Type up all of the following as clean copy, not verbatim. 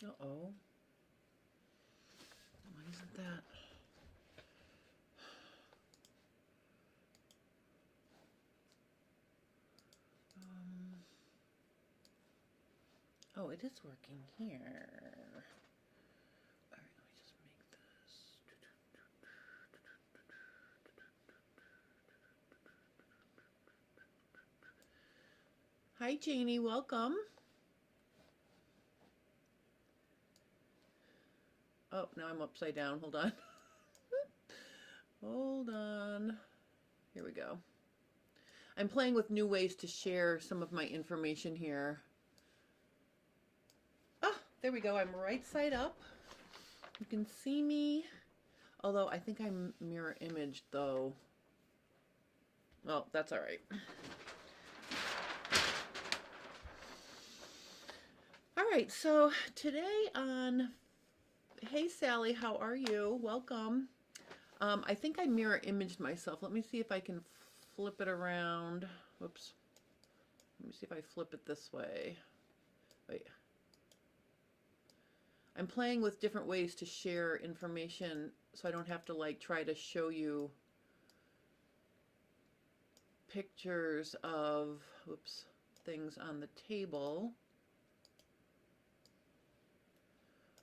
Uh-oh. Why isn't that? Oh, it is working here. All right, let me just make this. Hi, Janie. Welcome. Oh, now I'm upside down. Hold on. Hold on. Here we go. I'm playing with new ways to share some of my information here. Ah, there we go. I'm right side up. You can see me. Although I think I'm mirror imaged though. Well, that's all right. All right, so today on Hey Sally, how are you? Welcome. I think I mirror imaged myself. Let me see if I can flip it around. Whoops. Let me see if I flip it this way. Wait. I'm playing with different ways to share information so I don't have to like try to show you pictures of, whoops, things on the table.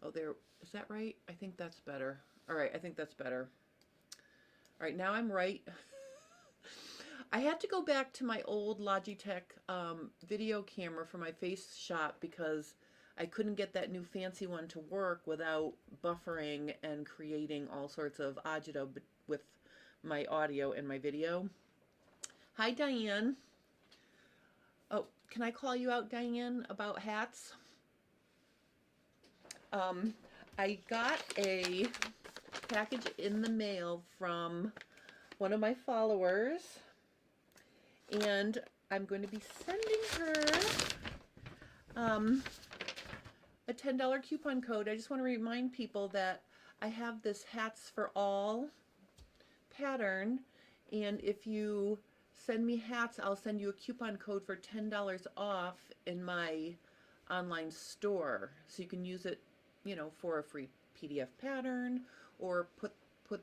Oh, there, is that right? I think that's better. All right, I think that's better. All right, now I'm right. I had to go back to my old Logitech video camera for my face shot because I couldn't get that new fancy one to work without buffering and creating all sorts of agita with my audio and my video. Hi, Diane. Oh, can I call you out, Diane, about hats? I got a package in the mail from one of my followers, and I'm going to be sending her a $10 coupon code. I just want to remind people that I have this Hats for All pattern, and if you send me hats, I'll send you a coupon code for $10 off in my online store, so you can use it, you know, for a free PDF pattern, or put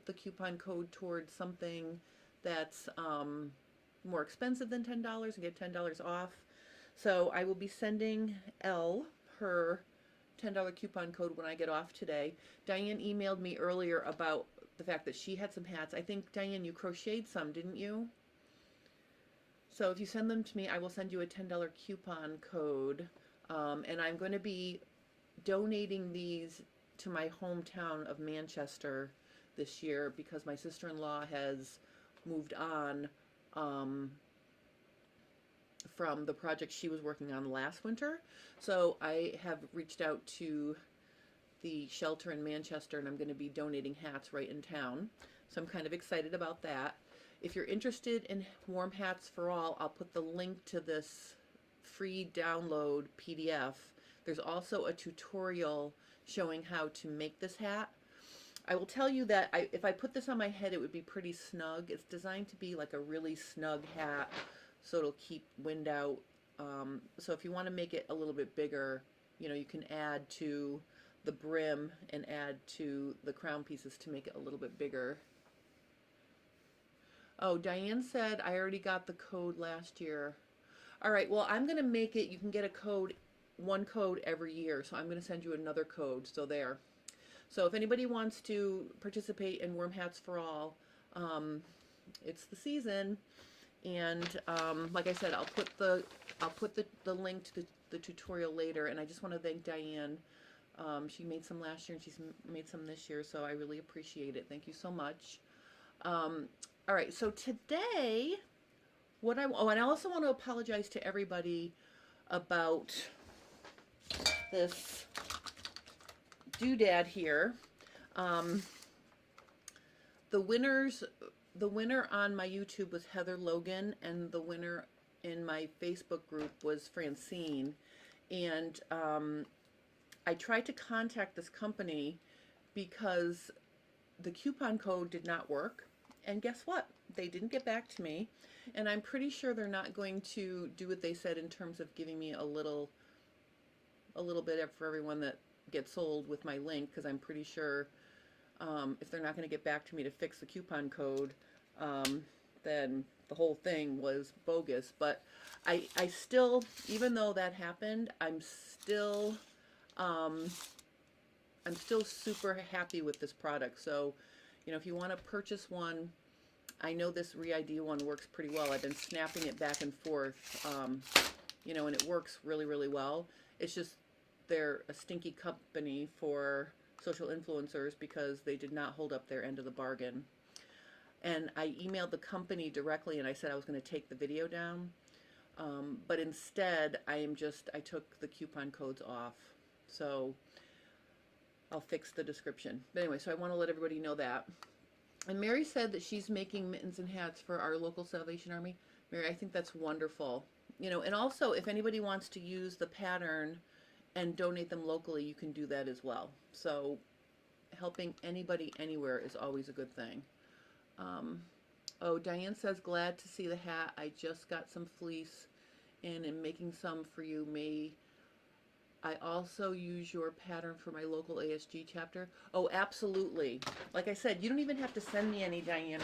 the coupon code towards something that's more expensive than $10 and get $10 off. So I will be sending Elle her $10 coupon code when I get off today. Diane emailed me earlier about the fact that she had some hats. I think, Diane, you crocheted some, didn't you? So if you send them to me, I will send you a $10 coupon code. And I'm going to be donating these to my hometown of Manchester this year because my sister-in-law has moved on from the project she was working on last winter. So I have reached out to the shelter in Manchester, and I'm going to be donating hats right in town. So I'm kind of excited about that. If you're interested in warm hats for all, I'll put the link to this free download PDF. There's also a tutorial showing how to make this hat. I will tell you that if I put this on my head, it would be pretty snug. It's designed to be like a really snug hat, so it'll keep wind out. So if you want to make it a little bit bigger, you know, you can add to the brim and add to the crown pieces to make it a little bit bigger. Oh, Diane said I already got the code last year. All right, well, I'm going to make it, you can get a code, one code every year. So I'm going to send you another code. So there. So if anybody wants to participate in Worm Hats for All, it's the season. And like I said, I'll put the link to the tutorial later. And I just want to thank Diane. She made some last year and she's made some this year. So I really appreciate it. Thank you so much. All right, so today, and I also want to apologize to everybody about this doodad here. The winner on my YouTube was Heather Logan, and the winner in my Facebook group was Francine. And I tried to contact this company because the coupon code did not work. And guess what? They didn't get back to me. And I'm pretty sure they're not going to do what they said in terms of giving me a little bit for everyone get sold with my link, because I'm pretty sure if they're not going to get back to me to fix the coupon code, then the whole thing was bogus. But I still, even though that happened, I'm still super happy with this product. So, you know, if you want to purchase one, I know this Re-ID one works pretty well. I've been snapping it back and forth, you know, and it works really, really well. It's just they're a stinky company for social influencers because they did not hold up their end of the bargain. And I emailed the company directly and I said I was going to take the video down. But instead, I took the coupon codes off. So I'll fix the description. But anyway, so I want to let everybody know that. And Mary said that she's making mittens and hats for our local Salvation Army. Mary, I think that's wonderful. You know, and also if anybody wants to use the pattern and donate them locally, you can do that as well. So helping anybody anywhere is always a good thing. Oh, Diane says, glad to see the hat. I just got some fleece and am making some for you. May I also use your pattern for my local ASG chapter? Oh, absolutely. Like I said, you don't even have to send me any, Diane.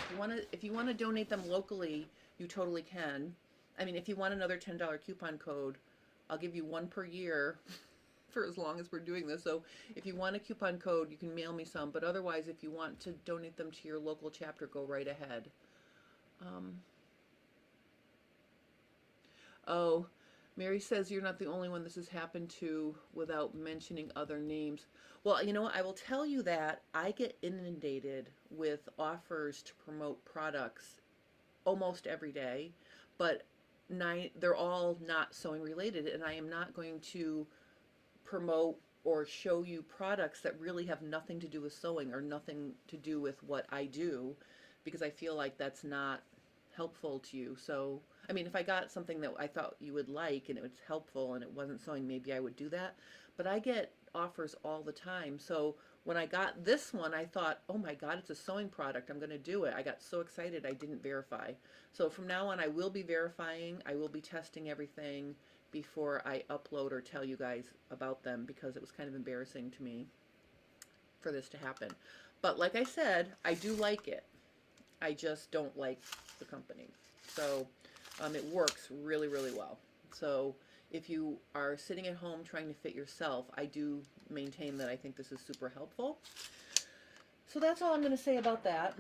If you want to donate them locally, you totally can. I mean, if you want another $10 coupon code, I'll give you one per year for as long as we're doing this. So if you want a coupon code, you can mail me some. But otherwise, if you want to donate them to your local chapter, go right ahead. Oh, Mary says you're not the only one this has happened to without mentioning other names. Well, you know what? I will tell you that I get inundated with offers to promote products almost every day, but they're all not sewing related, and I am not going to promote or show you products that really have nothing to do with sewing or nothing to do with what I do, because I feel like that's not helpful to you. So, I mean, if I got something that I thought you would like and it was helpful and it wasn't sewing, maybe I would do that. But I get offers all the time. So when I got this one, I thought, oh my God, it's a sewing product. I'm going to do it. I got so excited I didn't verify. So from now on, I will be verifying. I will be testing everything before I upload or tell you guys about them, because it was kind of embarrassing to me for this to happen. But like I said, I do like it. I just don't like the company. So it works really, really well. So if you are sitting at home trying to fit yourself, I do maintain that I think this is super helpful. So that's all I'm going to say about that.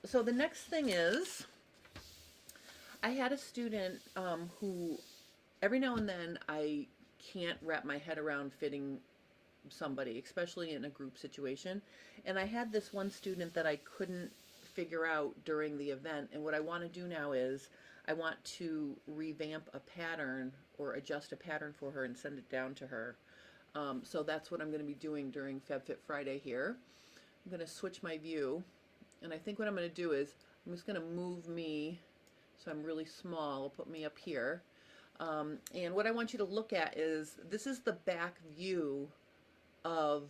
So the next thing is, I had a student who every now and then I can't wrap my head around fitting somebody, especially in a group situation. And I had this one student that I couldn't figure out during the event, and what I want to do now is I want to revamp a pattern or adjust a pattern for her and send it down to her. So that's what I'm going to be doing during FabFit Friday here. I'm going to switch my view, and I think what I'm going to do is I'm just going to move me so I'm really small. I'll put me up here. And what I want you to look at is, this is the back view of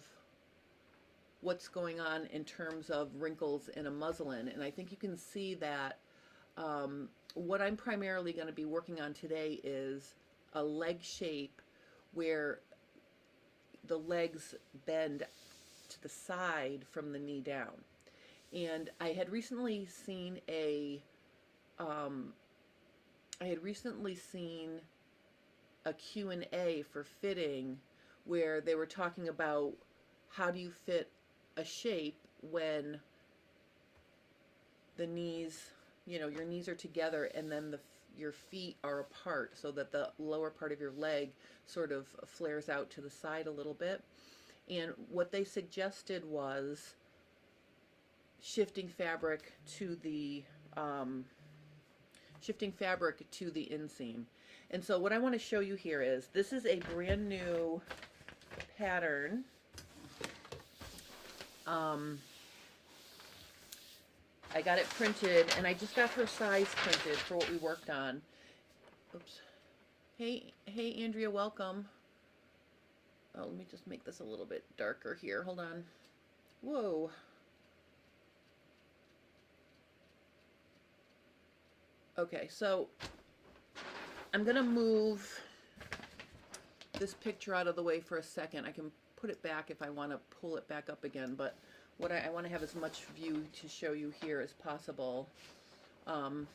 what's going on in terms of wrinkles in a muslin. And I think you can see that what I'm primarily going to be working on today is a leg shape where the legs bend to the side from the knee down. And I had recently seen a Q&A for fitting, where they were talking about how do you fit a shape when the knees, you know, your knees are together and then your feet are apart, so that the lower part of your leg sort of flares out to the side a little bit. And what they suggested was shifting fabric to the inseam. And so what I want to show you here is, this is a brand new pattern. I got it printed, and I just got her size printed for what we worked on. Oops. Hey Andrea, welcome. Oh, let me just make this a little bit darker here. Hold on. Whoa. Okay, so I'm gonna move this picture out of the way for a second. I can put it back if I want to pull it back up again, but what I want to have as much view to show you here as possible. All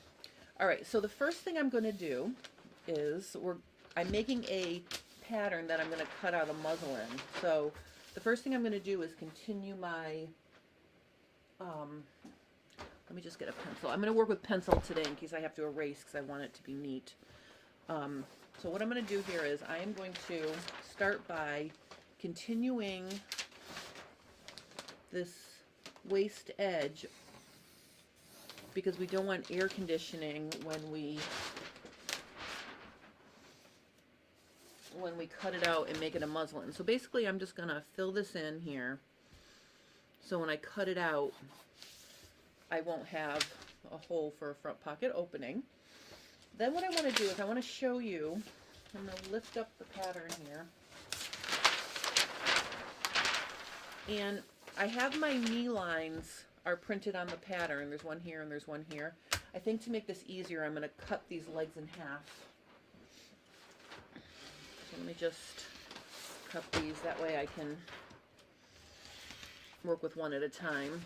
right, so the first thing I'm going to do is I'm making a pattern that I'm going to cut out of muslin. So the first thing I'm going to do is continue my, let me just get a pencil. I'm going to work with pencil today in case I have to erase because I want it to be neat. So what I'm going to do here is I am going to start by continuing this waist edge because we don't want air conditioning when we cut it out and make it a muslin. So basically I'm just going to fill this in here so when I cut it out I won't have a hole for a front pocket opening. Then what I want to do is I want to show you, I'm going to lift up the pattern here, and I have my knee lines are printed on the pattern. There's one here and there's one here. I think to make this easier I'm going to cut these legs in half. So let me just cut these, that way I can work with one at a time.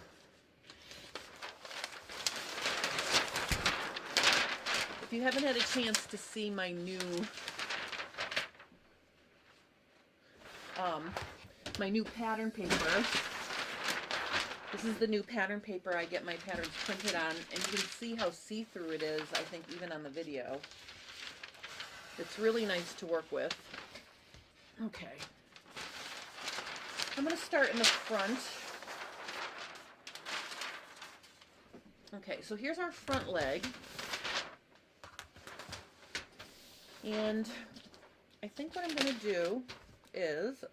If you haven't had a chance to see my new pattern paper, this is the new pattern paper I get my patterns printed on, and you can see how see-through it is, I think, even on the video. It's really nice to work with. Okay. I'm going to start in the front. Okay, so here's our front leg. And I think what I'm going to do is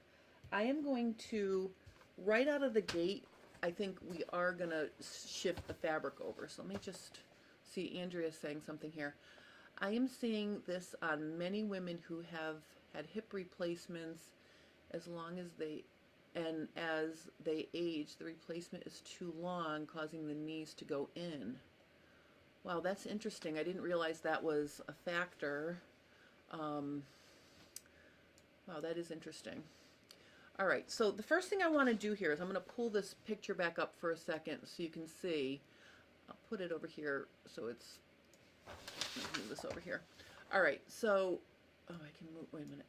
I am going to, right out of the gate, I think we are going to shift the fabric over. So let me just see, Andrea's saying something here. I am seeing this on many women who have had hip replacements as they age, the replacement is too long, causing the knees to go in. Wow, that's interesting. I didn't realize that was a factor. Wow, that is interesting. All right, so the first thing I want to do here is I'm going to pull this picture back up for a second so you can see. I'll put it over here so it's, let me move this over here. All right, so, oh, I can move, wait a minute,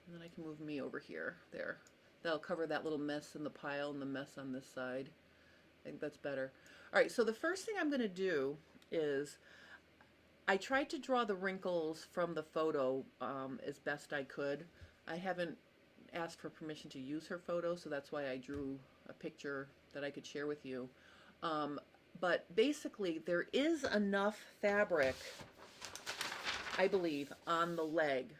and then I can move me over here, there. That'll cover that little mess in the pile and the mess on this side. I think that's better. All right, so the first thing I'm going to do is I tried to draw the wrinkles from the photo as best I could. I haven't asked for permission to use her photo, so that's why I drew a picture that I could share with you. But basically, there is enough fabric, I believe, on the leg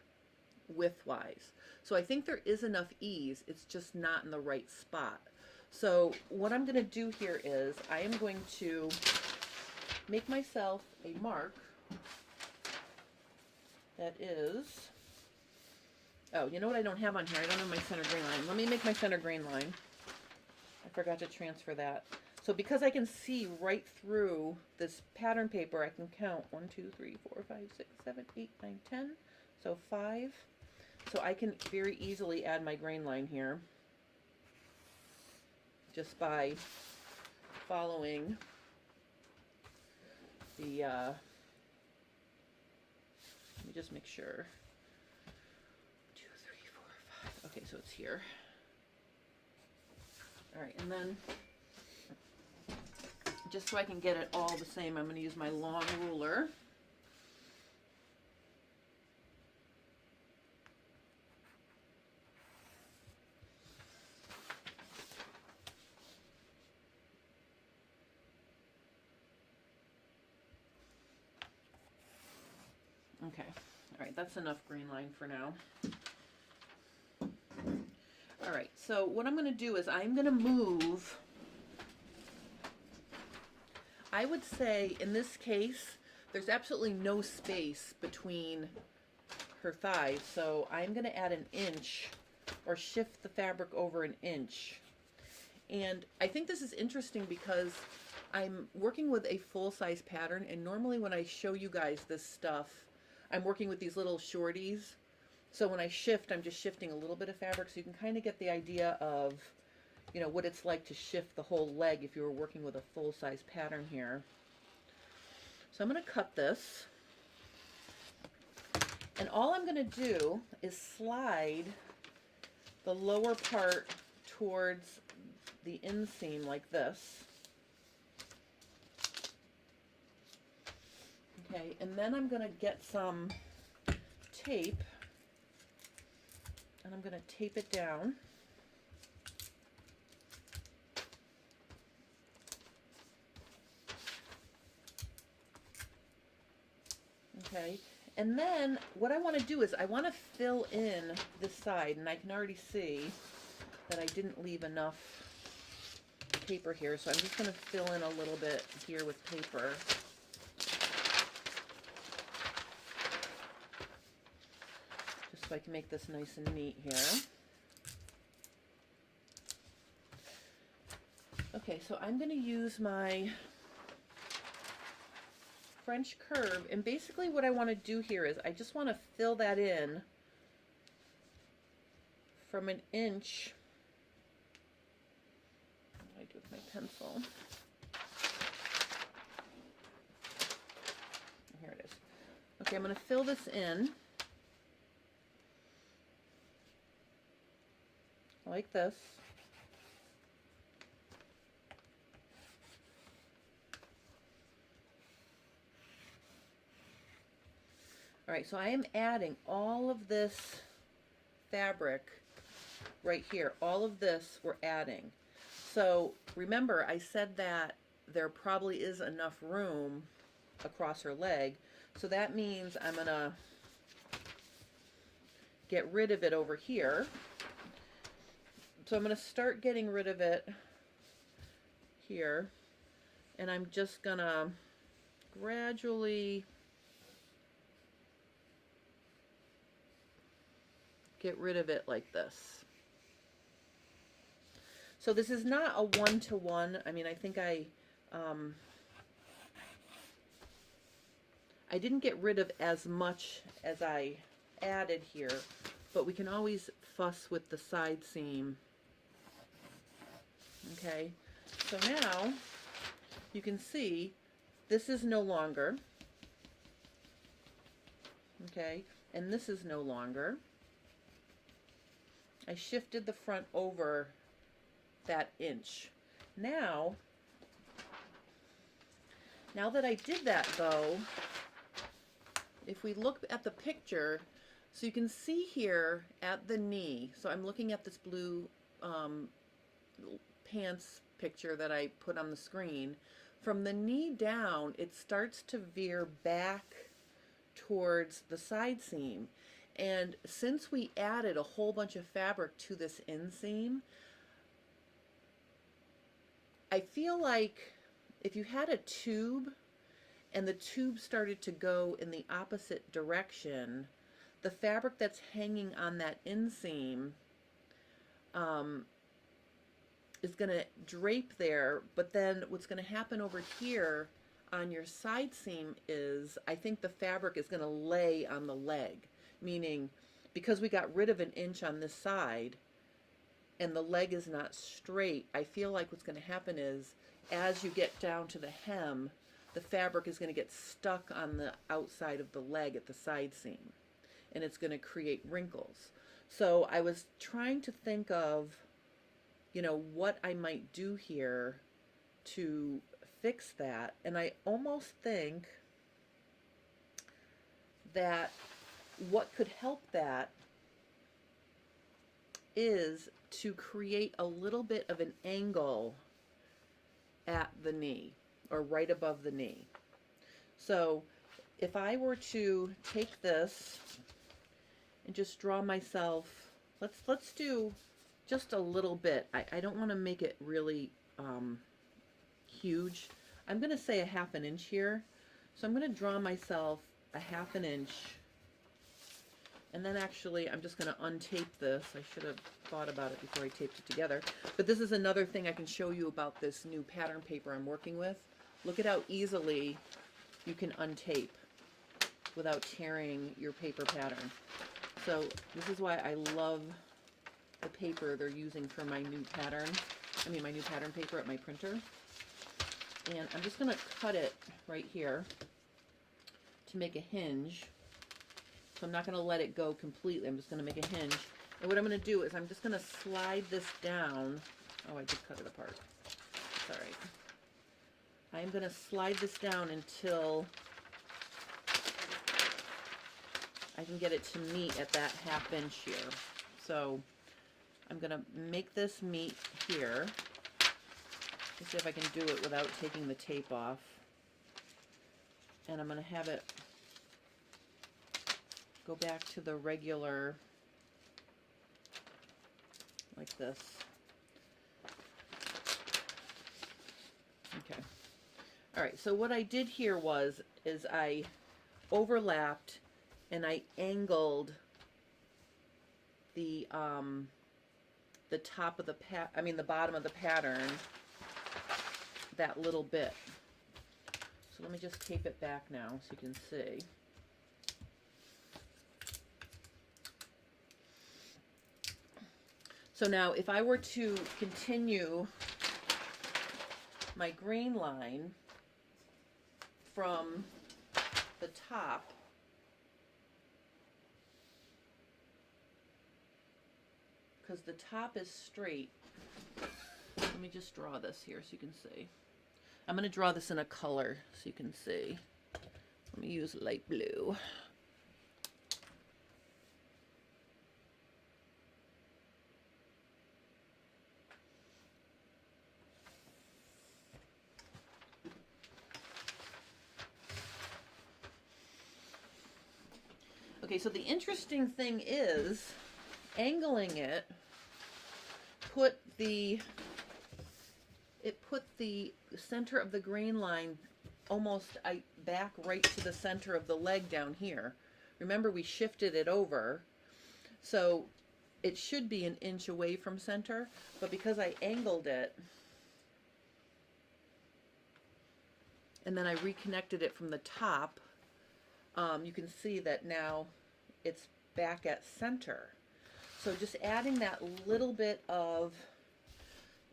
width-wise. So I think there is enough ease, it's just not in the right spot. So what I'm going to do here is I am going to make myself a mark that is, oh, you know what I don't have on here? I don't have my center grain line. Let me make my center grain line. I forgot to transfer that. So because I can see right through this pattern paper, I can count 1, 2, 3, 4, 5, 6, 7, 8, 9, 10. So 5. So I can very easily add my grain line here just by following the, let me just make sure. 2, 3, 4, 5. Okay, so it's here. All right, and then just so I can get it all the same, I'm going to use my long ruler. Okay, all right, that's enough grain line for now. All right, so what I'm going to do is I'm going to move, I would say in this case, there's absolutely no space between her thighs, so I'm going to add an inch or shift the fabric over an inch. And I think this is interesting because I'm working with a full-size pattern, and normally when I show you guys this stuff, I'm working with these little shorties, So when I shift, I'm just shifting a little bit of fabric, so you can kind of get the idea of, you know, what it's like to shift the whole leg if you were working with a full-size pattern here. So I'm going to cut this, and all I'm going to do is slide the lower part towards the inseam like this. Okay, and then I'm going to get some tape, and I'm going to tape it down. Okay, and then what I want to do is I want to fill in this side, and I can already see that I didn't leave enough paper here, so I'm just going to fill in a little bit here with paper. Just so I can make this nice and neat here. Okay, so I'm going to use my French curve, and basically what I want to do here is I just want to fill that in from 1 inch. What do I do with my pencil? Here it is. Okay, I'm going to fill this in like this. All right, so I am adding all of this fabric right here. All of this we're adding. So remember, I said that there probably is enough room across her leg. So that means I'm going to get rid of it over here. So I'm going to start getting rid of it here. And I'm just going to gradually get rid of it like this. So this is not a one-to-one. I mean, I think I didn't get rid of as much as I added here, but we can always fuss with the side seam. Okay, so now you can see this is no longer. Okay, and this is no longer. I shifted the front over that inch. Now that I did that though, if we look at the picture, so you can see here at the knee, so I'm looking at this blue pants picture that I put on the screen. From the knee down, it starts to veer back towards the side seam. And since we added a whole bunch of fabric to this inseam, I feel like if you had a tube and the tube started to go in the opposite direction, the fabric that's hanging on that inseam is going to drape there, but then what's going to happen over here on your side seam is I think the fabric is going to lay on the leg. Meaning, because we got rid of 1 inch on this side and the leg is not straight, I feel like what's going to happen is as you get down to the hem, the fabric is going to get stuck on the outside of the leg at the side seam, and it's going to create wrinkles. So I was trying to think of, you know, what I might do here to fix that, and I almost think that what could help that is to create a little bit of an angle at the knee, or right above the knee. So if I were to take this and just draw myself, let's do just a little bit. I don't want to make it really huge. I'm going to say a 1/2 inch here. So I'm going to draw myself a 1/2 inch. And then actually, I'm just going to untape this. I should have thought about it before I taped it together. But this is another thing I can show you about this new pattern paper I'm working with. Look at how easily you can untape without tearing your paper pattern. So this is why I love the paper they're using for my new pattern. I mean my new pattern paper at my printer. And I'm just going to cut it right here to make a hinge. So I'm not going to let it go completely. I'm just going to make a hinge. And what I'm going to do is I'm just going to slide this down. Oh, I just cut it apart. It's all right. I'm going to slide this down until I can get it to meet at that 1/2 inch here. So I'm going to make this meet here. Let's see if I can do it without taking the tape off. And I'm going to have it go back to the regular, like this. Okay. All right, so what I did here is I overlapped and I angled the top of the the bottom of the pattern that little bit. So let me just tape it back now so you can see. So now if I were to continue my grain line from the top, because the top is straight, let me just draw this here so you can see. I'm going to draw this in a color so you can see. Let me use light blue. Okay, so the interesting thing is angling it put the center of the grain line almost back right to the center of the leg down here. Remember, we shifted it over, so it should be 1 inch away from center, but because I angled it and then I reconnected it from the top, you can see that now it's back at center. So just adding that little bit of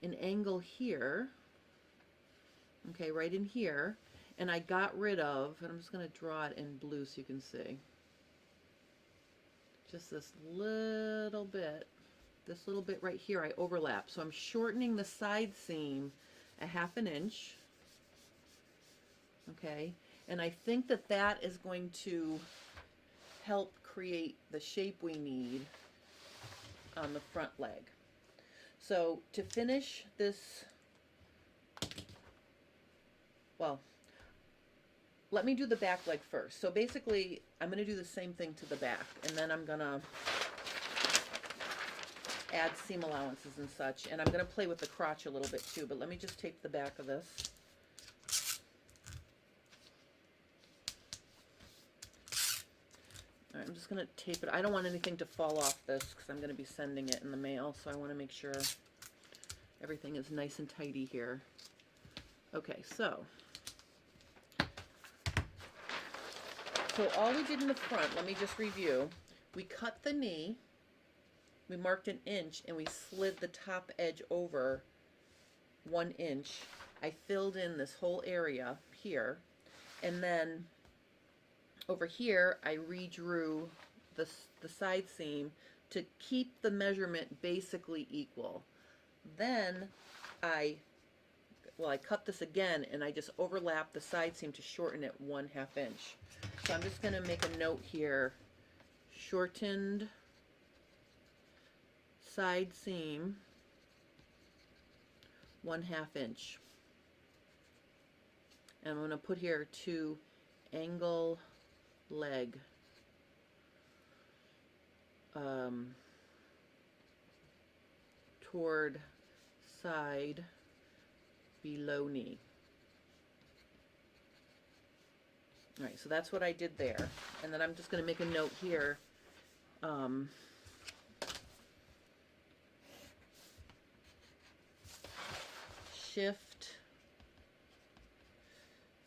an angle here, okay, right in here, and I got rid of, and I'm just going to draw it in blue so you can see, just this little bit right here I overlap. So I'm shortening the side seam 1/2 inch, okay, and I think that that is going to help create the shape we need on the front leg. So to finish this, well, let me do the back leg first. So basically, I'm going to do the same thing to the back, and then I'm going to add seam allowances and such, and I'm going to play with the crotch a little bit too, but let me just tape the back of this. All right, I'm just going to tape it. I don't want anything to fall off this because I'm going to be sending it in the mail, so I want to make sure everything is nice and tidy here. Okay, so all we did in the front, let me just review. We cut the knee, we marked 1 inch, and we slid the top edge over 1 inch. I filled in this whole area here, and then over here I redrew the side seam to keep the measurement basically equal. Then I cut this again, and I just overlapped the side seam to shorten it 1/2 inch. So I'm just going to make a note here, shortened side seam 1/2 inch. And I'm going to put here to angle leg. Toward side below knee. All right, so that's what I did there. And then I'm just going to make a note here. Shift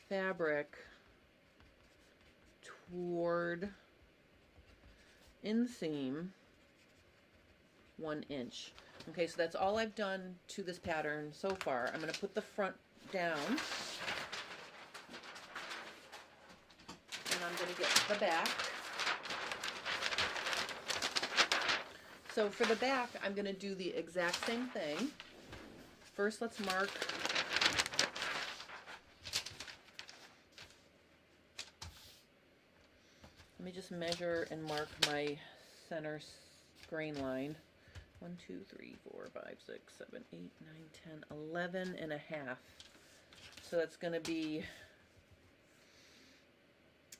fabric toward inseam 1 inch. Okay, so that's all I've done to this pattern so far. I'm going to put the front down, and I'm going to get the back. So for the back, I'm going to do the exact same thing. First, let's mark let me just measure and mark my center grain line. 1, 2, 3, 4, 5, 6, 7, 8, 9, 10, 11 and a half. So that's going to be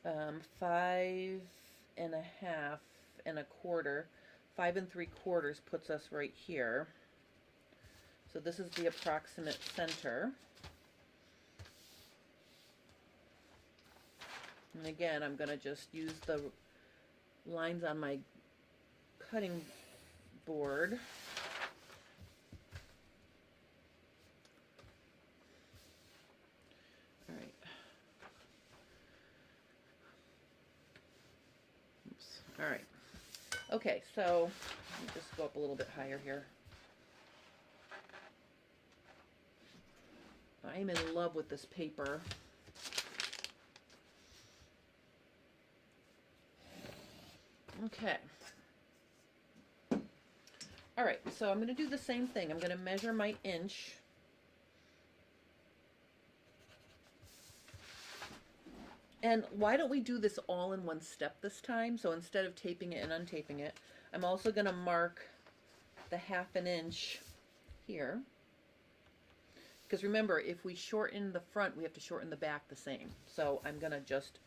5 and a half and a quarter. 5 3/4 puts us right here. So this is the approximate center. And again, I'm going to just use the lines on my cutting board. All right. Oops. All right. Okay, so let me just go up a little bit higher here. I'm in love with this paper. Okay. All right, so I'm going to do the same thing. I'm going to measure my inch. And why don't we do this all in one step this time? So instead of taping it and untaping it, I'm also going to mark the 1/2 inch here. Because remember, if we shorten the front, we have to shorten the back the same. So I'm going to just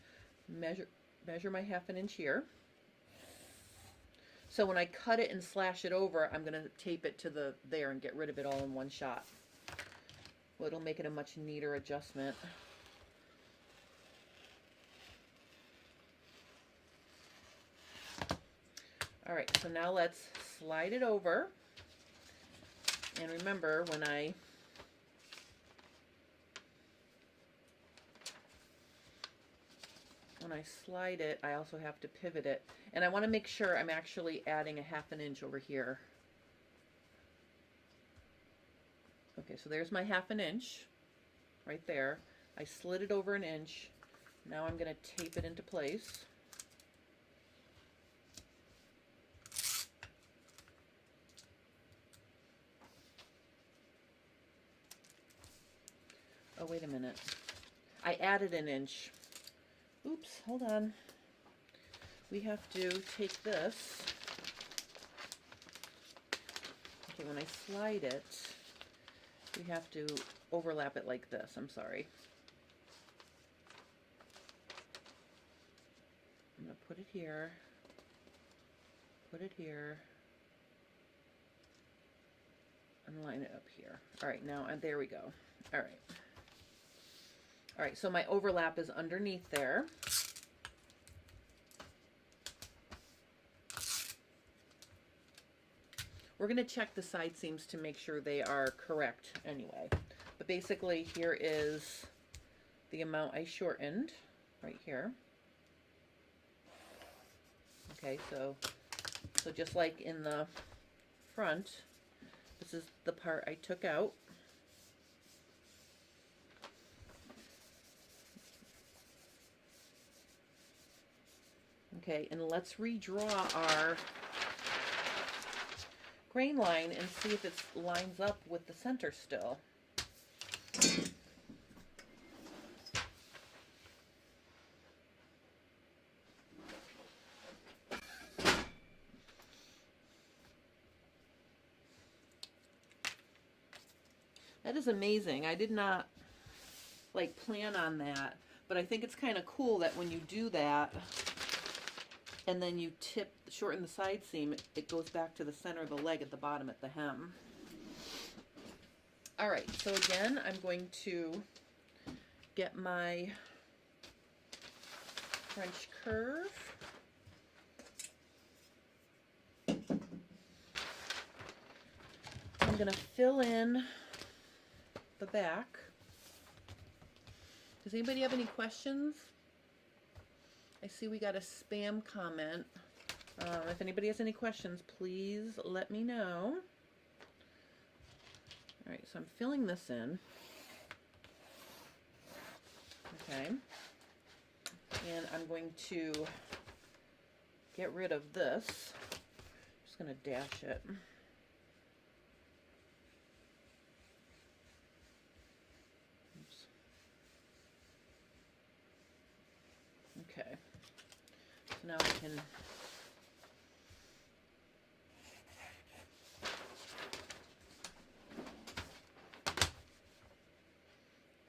measure my 1/2 inch here. So when I cut it and slash it over, I'm going to tape it to there and get rid of it all in one shot. Well, it'll make it a much neater adjustment. All right, so now let's slide it over. And remember, when I slide it, I also have to pivot it. And I want to make sure I'm actually adding a 1/2 inch over here. Okay, so there's my 1/2 inch right there. I slid it over 1 inch. Now I'm going to tape it into place. Oh, wait a minute. I added 1 inch. Oops, hold on. We have to take this. Okay, when I slide it, we have to overlap it like this. I'm sorry. I'm going to put it here, and line it up here. All right, now there we go. All right. All right, so my overlap is underneath there. We're going to check the side seams to make sure they are correct anyway. But basically, here is the amount I shortened right here. Okay, so just like in the front, this is the part I took out. Okay, and let's redraw our grain line and see if it lines up with the center still. That is amazing. I did not plan on that, but I think it's kind of cool that when you do that and then you shorten the side seam, it goes back to the center of the leg at the bottom at the hem. All right, so again, I'm going to get my French curve. I'm going to fill in the back. Does anybody have any questions? I see we got a spam comment. If anybody has any questions, please let me know. All right, so I'm filling this in. Okay. And I'm going to get rid of this. Just going to dash it. Oops. Okay. So now I can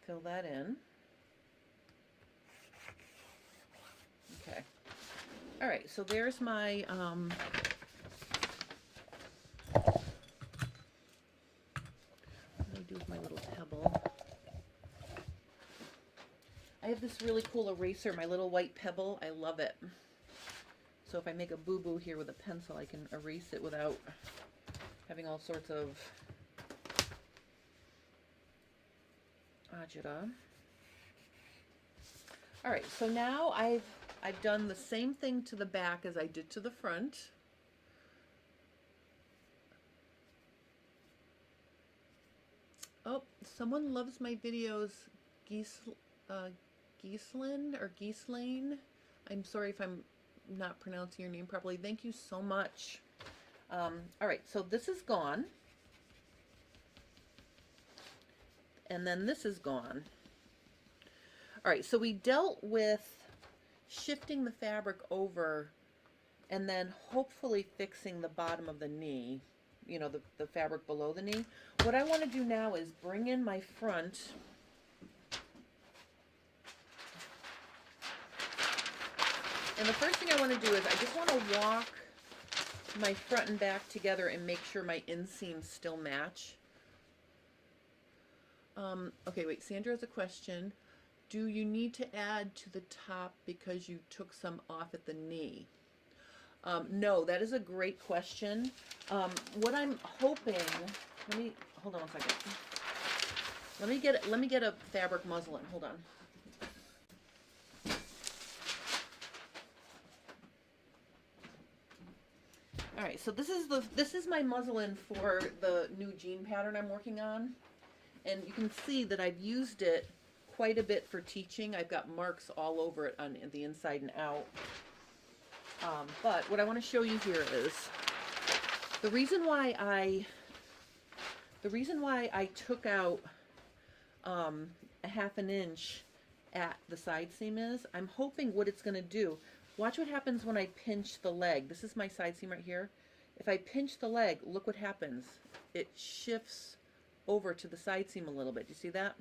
fill that in. Okay. All right, so there's my what do I do with my little pebble? I have this really cool eraser, my little white pebble. I love it. So if I make a boo-boo here with a pencil, I can erase it without having all sorts of agita. All right, so now I've done the same thing to the back as I did to the front. Oh, someone loves my videos, Gieslin or Gieslane. I'm sorry if I'm not pronouncing your name properly. Thank you so much. All right, so this is gone. And then this is gone. All right, so we dealt with shifting the fabric over and then hopefully fixing the bottom of the knee, you know, the fabric below the knee. What I want to do now is bring in my front. And the first thing I want to do is I just want to walk my front and back together and make sure my inseams still match. Okay, wait, Sandra has a question. Do you need to add to the top because you took some off at the knee? No, that is a great question. What I'm hoping, hold on one second. Let me get a fabric muslin. Hold on. All right, so this is my muslin for the new jean pattern I'm working on, and you can see that I've used it quite a bit for teaching. I've got marks all over it on the inside and out. But what I want to show you here is the reason why I took out a ½ an inch at the side seam is I'm hoping what it's going to do. Watch what happens when I pinch the leg. This is my side seam right here. If I pinch the leg, look what happens. It shifts over to the side seam a little bit. Do you see that?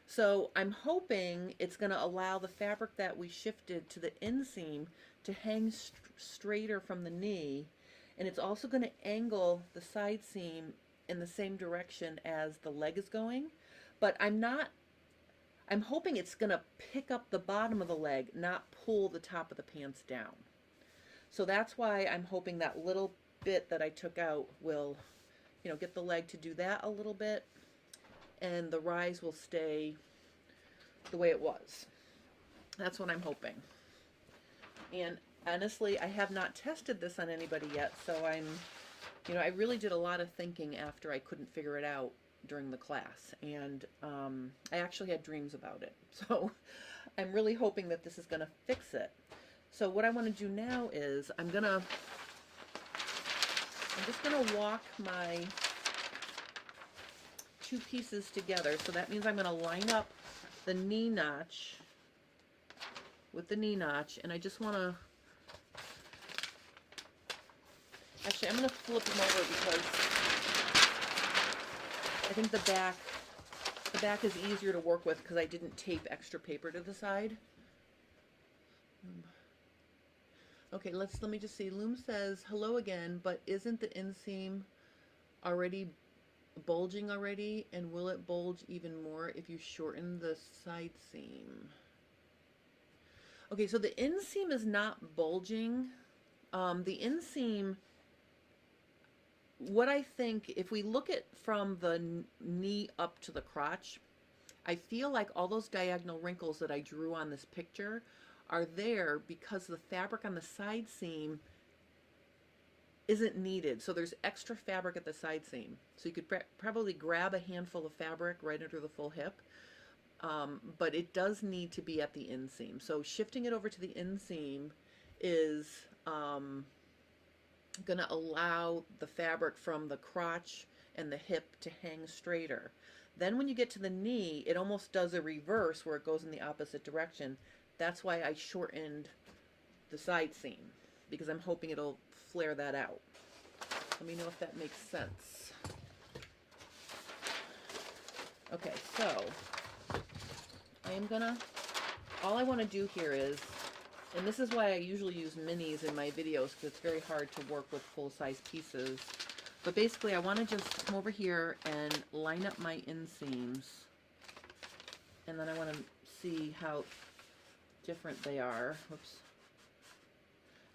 So I'm hoping it's going to allow the fabric that we shifted to the inseam to hang straighter from the knee, and it's also going to angle the side seam in the same direction as the leg is going. But I'm hoping it's going to pick up the bottom of the leg, not pull the top of the pants down. So that's why I'm hoping that little bit that I took out will, you know, get the leg to do that a little bit, and the rise will stay the way it was. That's what I'm hoping. And honestly, I have not tested this on anybody yet, so I really did a lot of thinking after I couldn't figure it out during the class, and I actually had dreams about it. So I'm really hoping that this is going to fix it. So what I want to do now is I'm just going to walk my two pieces together. So that means I'm going to line up the knee notch with the knee notch, and I just want to, actually I'm going to flip them over because I think the back is easier to work with because I didn't tape extra paper to the side. Okay, let me just see. Loom says, hello again, but isn't the inseam already bulging already, and will it bulge even more if you shorten the side seam? Okay, so the inseam is not bulging. The inseam, what I think, if we look at from the knee up to the crotch, I feel like all those diagonal wrinkles that I drew on this picture are there because the fabric on the side seam isn't needed. So there's extra fabric at the side seam. So you could probably grab a handful of fabric right under the full hip, but it does need to be at the inseam. So shifting it over to the inseam is going to allow the fabric from the crotch and the hip to hang straighter. Then when you get to the knee, it almost does a reverse where it goes in the opposite direction. That's why I shortened the side seam, because I'm hoping it'll flare that out. Let me know if that makes sense. Okay, so I am gonna, all I want to do here is, and this is why I usually use minis in my videos, because it's very hard to work with full-size pieces. But basically I want to just come over here and line up my inseams, and then I want to see how different they are. Whoops.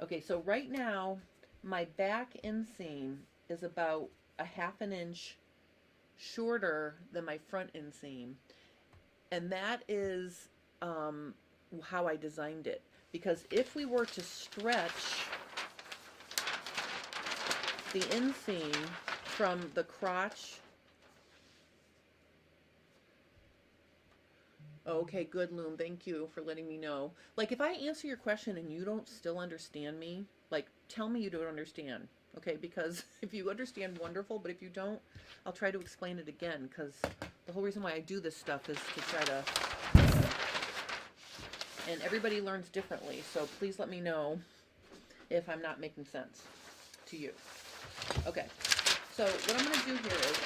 Okay, so right now my back inseam is about a ½ inch shorter than my front inseam, and that is how I designed it. Because if we were to stretch the inseam from the crotch, okay, good, Loom, thank you for letting me know. Like, if I answer your question and you don't still understand me, like, tell me you don't understand, okay? Because if you understand, wonderful, but if you don't, I'll try to explain it again, because the whole reason why I do this stuff is to try to, and everybody learns differently, so please let me know if I'm not making sense to you. Okay, so what I'm going to do here is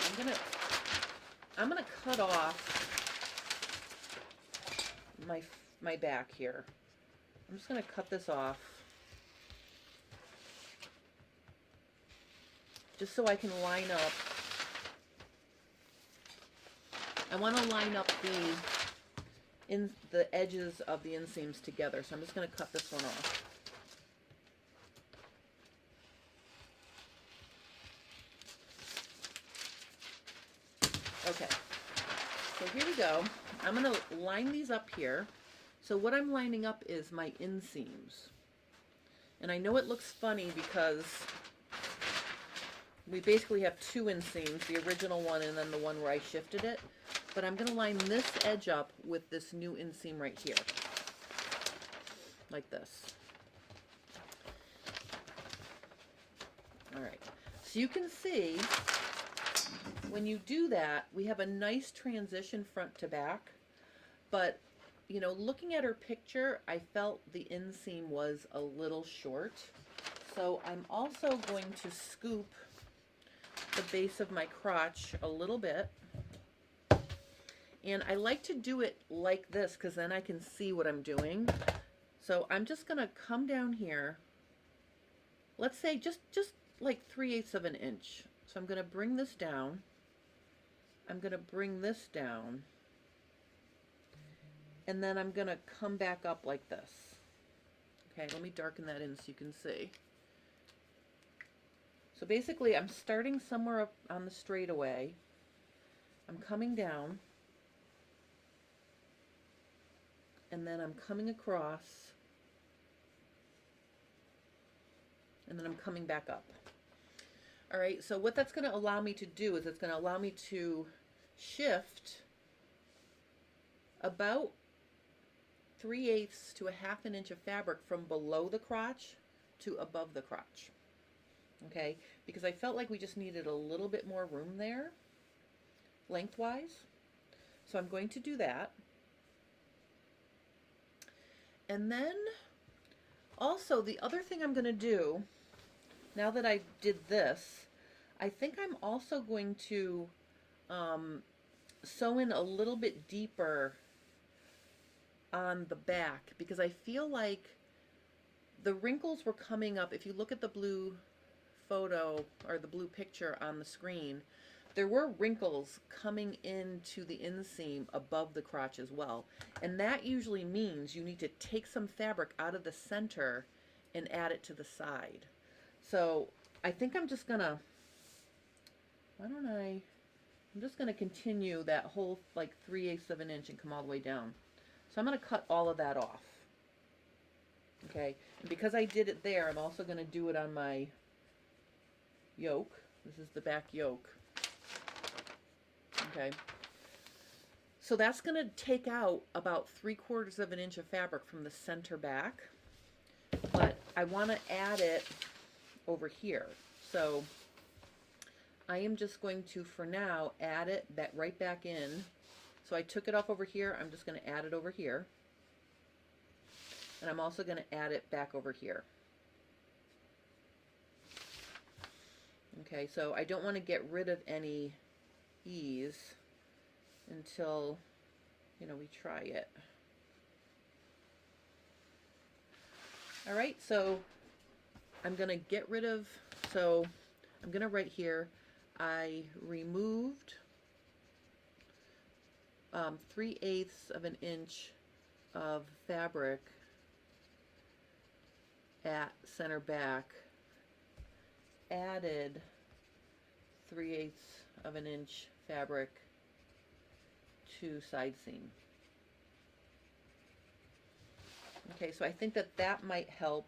I'm gonna cut off my back here. I'm just going to cut this off just so I can line up. I want to line up the edges of the inseams together, so I'm just going to cut this one off. Okay, so here we go. I'm going to line these up here. So what I'm lining up is my inseams. And I know it looks funny because we basically have two inseams, the original one and then the one where I shifted it. But I'm going to line this edge up with this new inseam right here, like this. All right, so you can see when you do that, we have a nice transition front to back, but you know, looking at her picture, I felt the inseam was a little short. So I'm also going to scoop the base of my crotch a little bit. And I like to do it like this because then I can see what I'm doing. So I'm just going to come down here. Let's say just like 3/8 of an inch. So I'm going to bring this down. I'm going to bring this down. And then I'm going to come back up like this. Okay, let me darken that in so you can see. So basically I'm starting somewhere up on the straightaway. I'm coming down. And then I'm coming across. And then I'm coming back up. All right, so what that's going to allow me to do is it's going to allow me to shift about 3/8 to a ½ inch of fabric from below the crotch to above the crotch. Okay, because I felt like we just needed a little bit more room there, lengthwise. So I'm going to do that. And then also the other thing I'm going to do, now that I did this, I think I'm also going to sew in a little bit deeper on the back, because I feel like the wrinkles were coming up. If you look at the blue photo or the blue picture on the screen, there were wrinkles coming into the inseam above the crotch as well. And that usually means you need to take some fabric out of the center and add it to the side. So I think I'm just gonna, I'm just gonna continue that whole like 3/8 of an inch and come all the way down. So I'm gonna cut all of that off. Okay, and because I did it there, I'm also going to do it on my yoke. This is the back yoke. Okay, so that's going to take out about 3/4 of an inch of fabric from the center back, but I want to add it over here. So I am just going to, for now, add it right back in. So I took it off over here. I'm just going to add it over here. And I'm also going to add it back over here. Okay, so I don't want to get rid of any ease until, you know, we try it. All right, so I'm going to get rid of, so I'm going to write here, I removed 3/8 of an inch of fabric at center back, added 3/8 of an inch fabric to side seam. Okay, so I think that that might help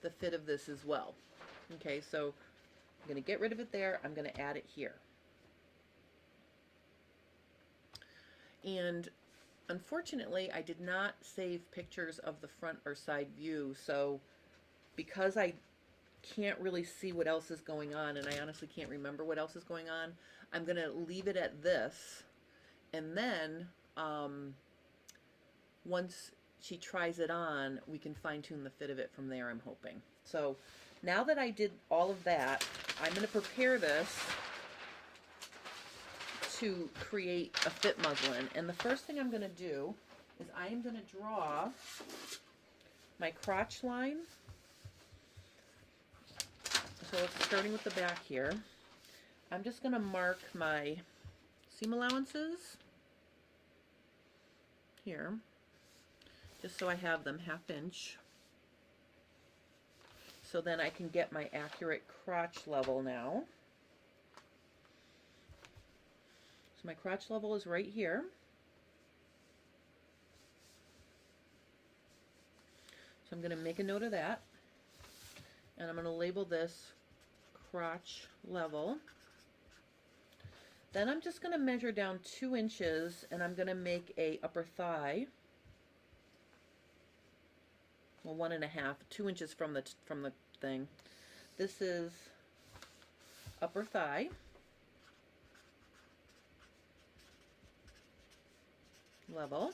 the fit of this as well. Okay, so I'm going to get rid of it there. I'm going to add it here. And unfortunately, I did not save pictures of the front or side view, so because I can't really see what else is going on, and I honestly can't remember what else is going on, I'm going to leave it at this, and then once she tries it on, we can fine-tune the fit of it from there, I'm hoping. So now that I did all of that, I'm going to prepare this to create a fit muslin. And the first thing I'm going to do is I am going to draw my crotch line. So it's starting with the back here. I'm just going to mark my seam allowances here, just so I have them 1/2 inch. So then I can get my accurate crotch level now. My crotch level is right here. So I'm going to make a note of that. And I'm going to label this crotch level. Then I'm just going to measure down 2 inches, and I'm going to make a upper thigh. Well, 1.5, 2 inches from the thing. This is upper thigh. Level,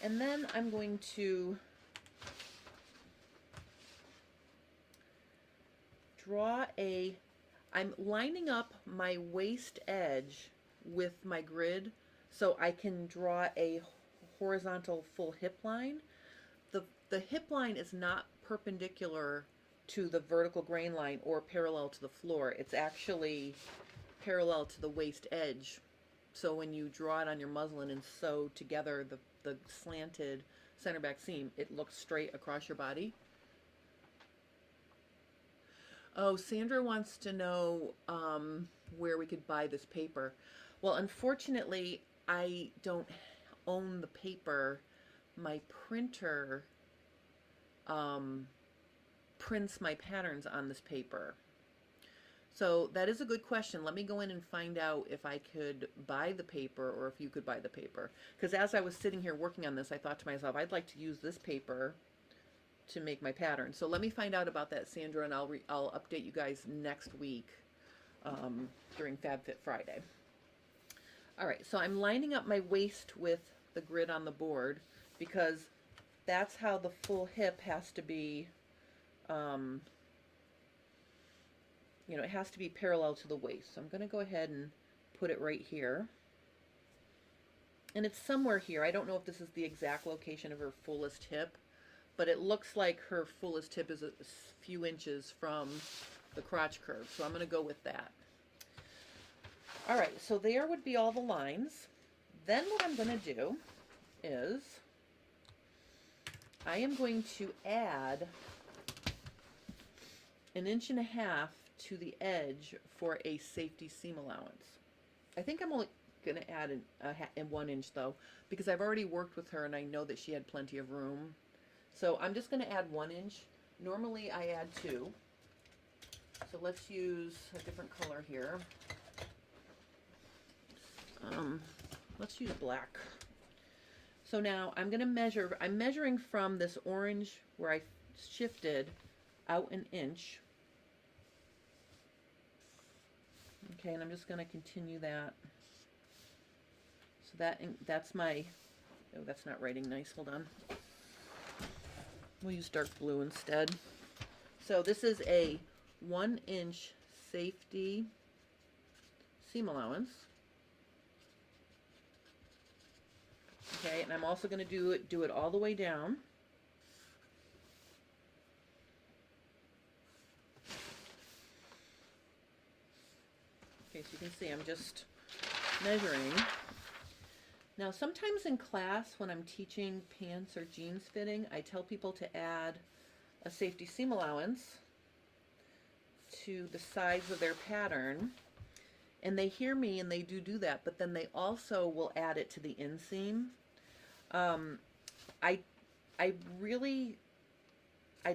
and then I'm going to draw I'm lining up my waist edge with my grid so I can draw a horizontal full hip line. The hip line is not perpendicular to the vertical grain line or parallel to the floor. It's actually parallel to the waist edge. So when you draw it on your muslin and sew together the slanted center back seam, it looks straight across your body. Oh, Sandra wants to know where we could buy this paper. Well, unfortunately, I don't own the paper. My printer prints my patterns on this paper. So that is a good question. Let me go in and find out if I could buy the paper or if you could buy the paper. Because as I was sitting here working on this, I thought to myself, I'd like to use this paper to make my pattern. So let me find out about that, Sandra, and I'll update you guys next week during FabFit Friday. All right, so I'm lining up my waist with the grid on the board because that's how the full hip has to be. You know, it has to be parallel to the waist. So I'm going to go ahead and put it right here. And it's somewhere here. I don't know if this is the exact location of her fullest hip, but it looks like her fullest hip is a few inches from the crotch curve. So I'm going to go with that. All right, so there would be all the lines. Then what I'm going to do is I am going to add 1.5 inches to the edge for a safety seam allowance. I think I'm only going to add in 1 inch though, because I've already worked with her and I know that she had plenty of room. So I'm just going to add 1 inch. Normally I add 2. So let's use a different color here. Let's use black. So now I'm going to measure, I'm measuring from this orange where I shifted out 1 inch. Okay, and I'm just going to continue that. So that's my, oh, that's not writing nice, hold on. We'll use dark blue instead. So this is a 1 inch safety seam allowance. Okay, and I'm also going to do it all the way down. Okay, so you can see I'm just measuring. Now sometimes in class when I'm teaching pants or jeans fitting, I tell people to add a safety seam allowance to the sides of their pattern, and they hear me and they do that, but then they also will add it to the inseam. I'd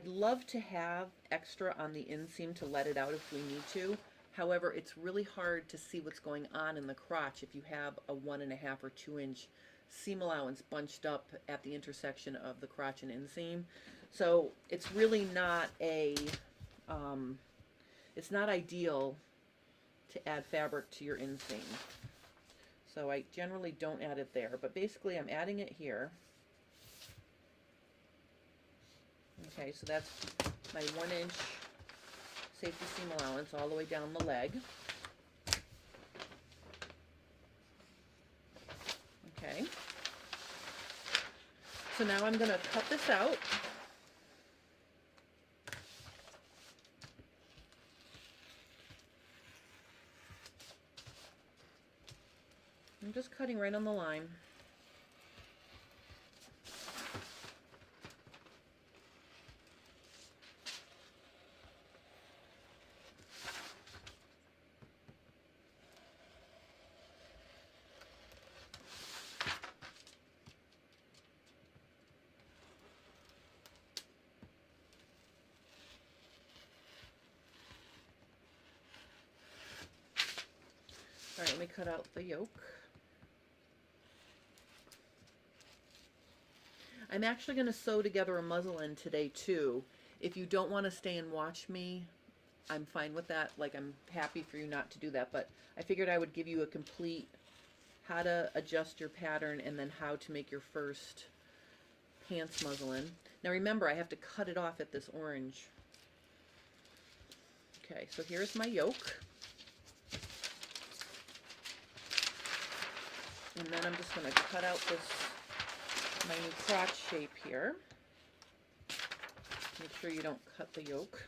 love to have extra on the inseam to let it out if we need to. However, it's really hard to see what's going on in the crotch if you have a 1.5 or 2 inch seam allowance bunched up at the intersection of the crotch and inseam. So it's really not it's not ideal to add fabric to your inseam. So I generally don't add it there, but basically I'm adding it here. Okay, so that's my 1 inch safety seam allowance all the way down the leg. Okay. So now I'm going to cut this out. I'm just cutting right on the line. All right, let me cut out the yoke. I'm actually going to sew together a muslin today too. If you don't want to stay and watch me, I'm fine with that. Like, I'm happy for you not to do that, but I figured I would give you a complete how to adjust your pattern and then how to make your first pants muslin. Now remember, I have to cut it off at this orange. Okay, so here's my yoke. And then I'm just going to cut out my new crotch shape here. Make sure you don't cut the yoke.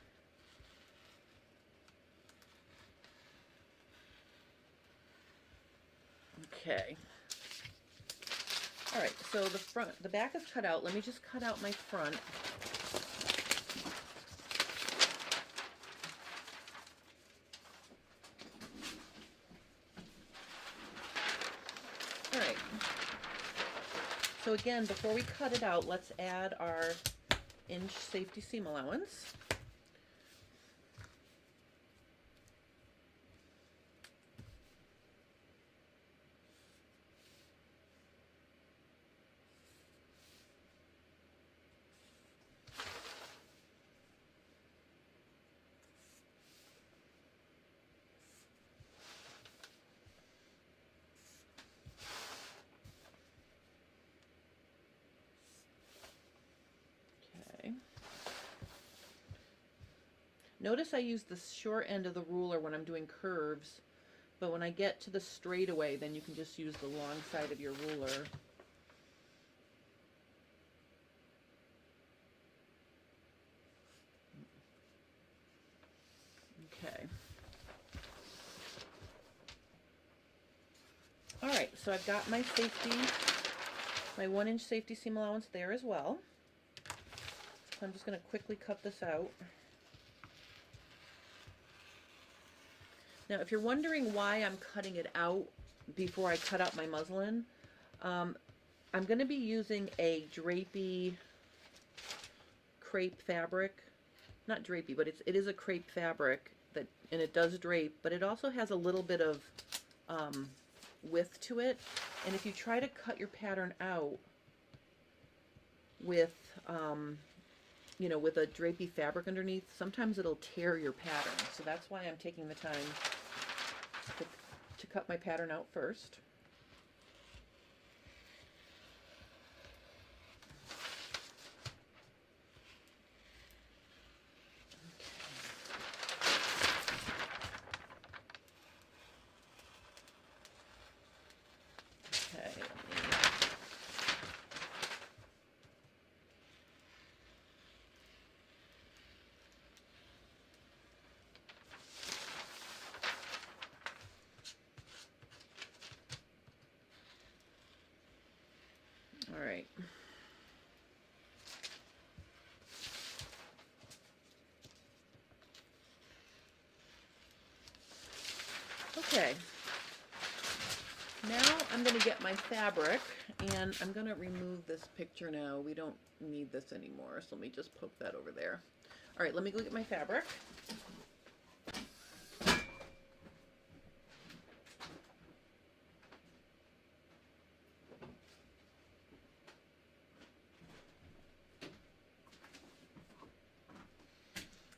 Okay. All right, so the back is cut out. Let me just cut out my front. All right. So again, before we cut it out, let's add our inch safety seam allowance. Notice I use the short end of the ruler when I'm doing curves, but when I get to the straightaway, then you can just use the long side of your ruler. Okay. All right, so I've got my 1 inch safety seam allowance there as well. So I'm just going to quickly cut this out. Now, if you're wondering why I'm cutting it out before I cut out my muslin, I'm going to be using a drapey crepe fabric. Not drapey, but it is a crepe fabric, that, and it does drape, but it also has a little bit of width to it. And if you try to cut your pattern out with, you know, with a drapey fabric underneath, sometimes it'll tear your pattern. So that's why I'm taking the time to cut my pattern out first. All right. Okay. Now I'm going to get my fabric, and I'm going to remove this picture now. We don't need this anymore, so let me just poke that over there. All right, let me go get my fabric.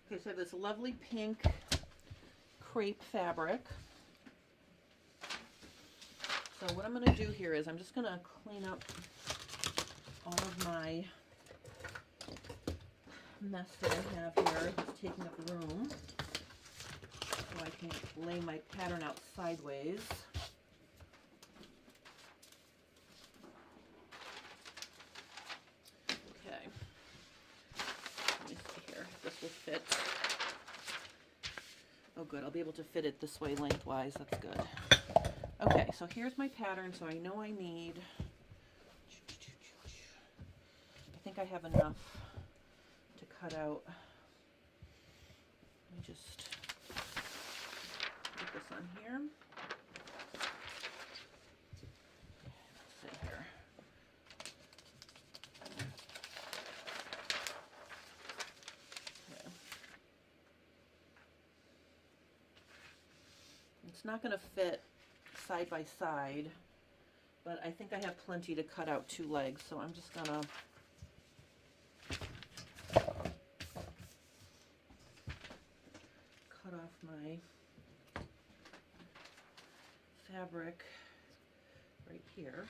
Okay, so I have this lovely pink crepe fabric. So what I'm going to do here is I'm just going to clean up all of my mess that I have here that's taking up room, so I can lay my pattern out sideways. Okay. Let me see here. This will fit. Oh good, I'll be able to fit it this way lengthwise. That's good. Okay, so here's my pattern, so I know I need, I think I have enough to cut out. Let me just put this on here. Let's see here. Okay. It's not going to fit side by side, but I think I have plenty to cut out 2 legs, so I'm just gonna cut off my fabric right here.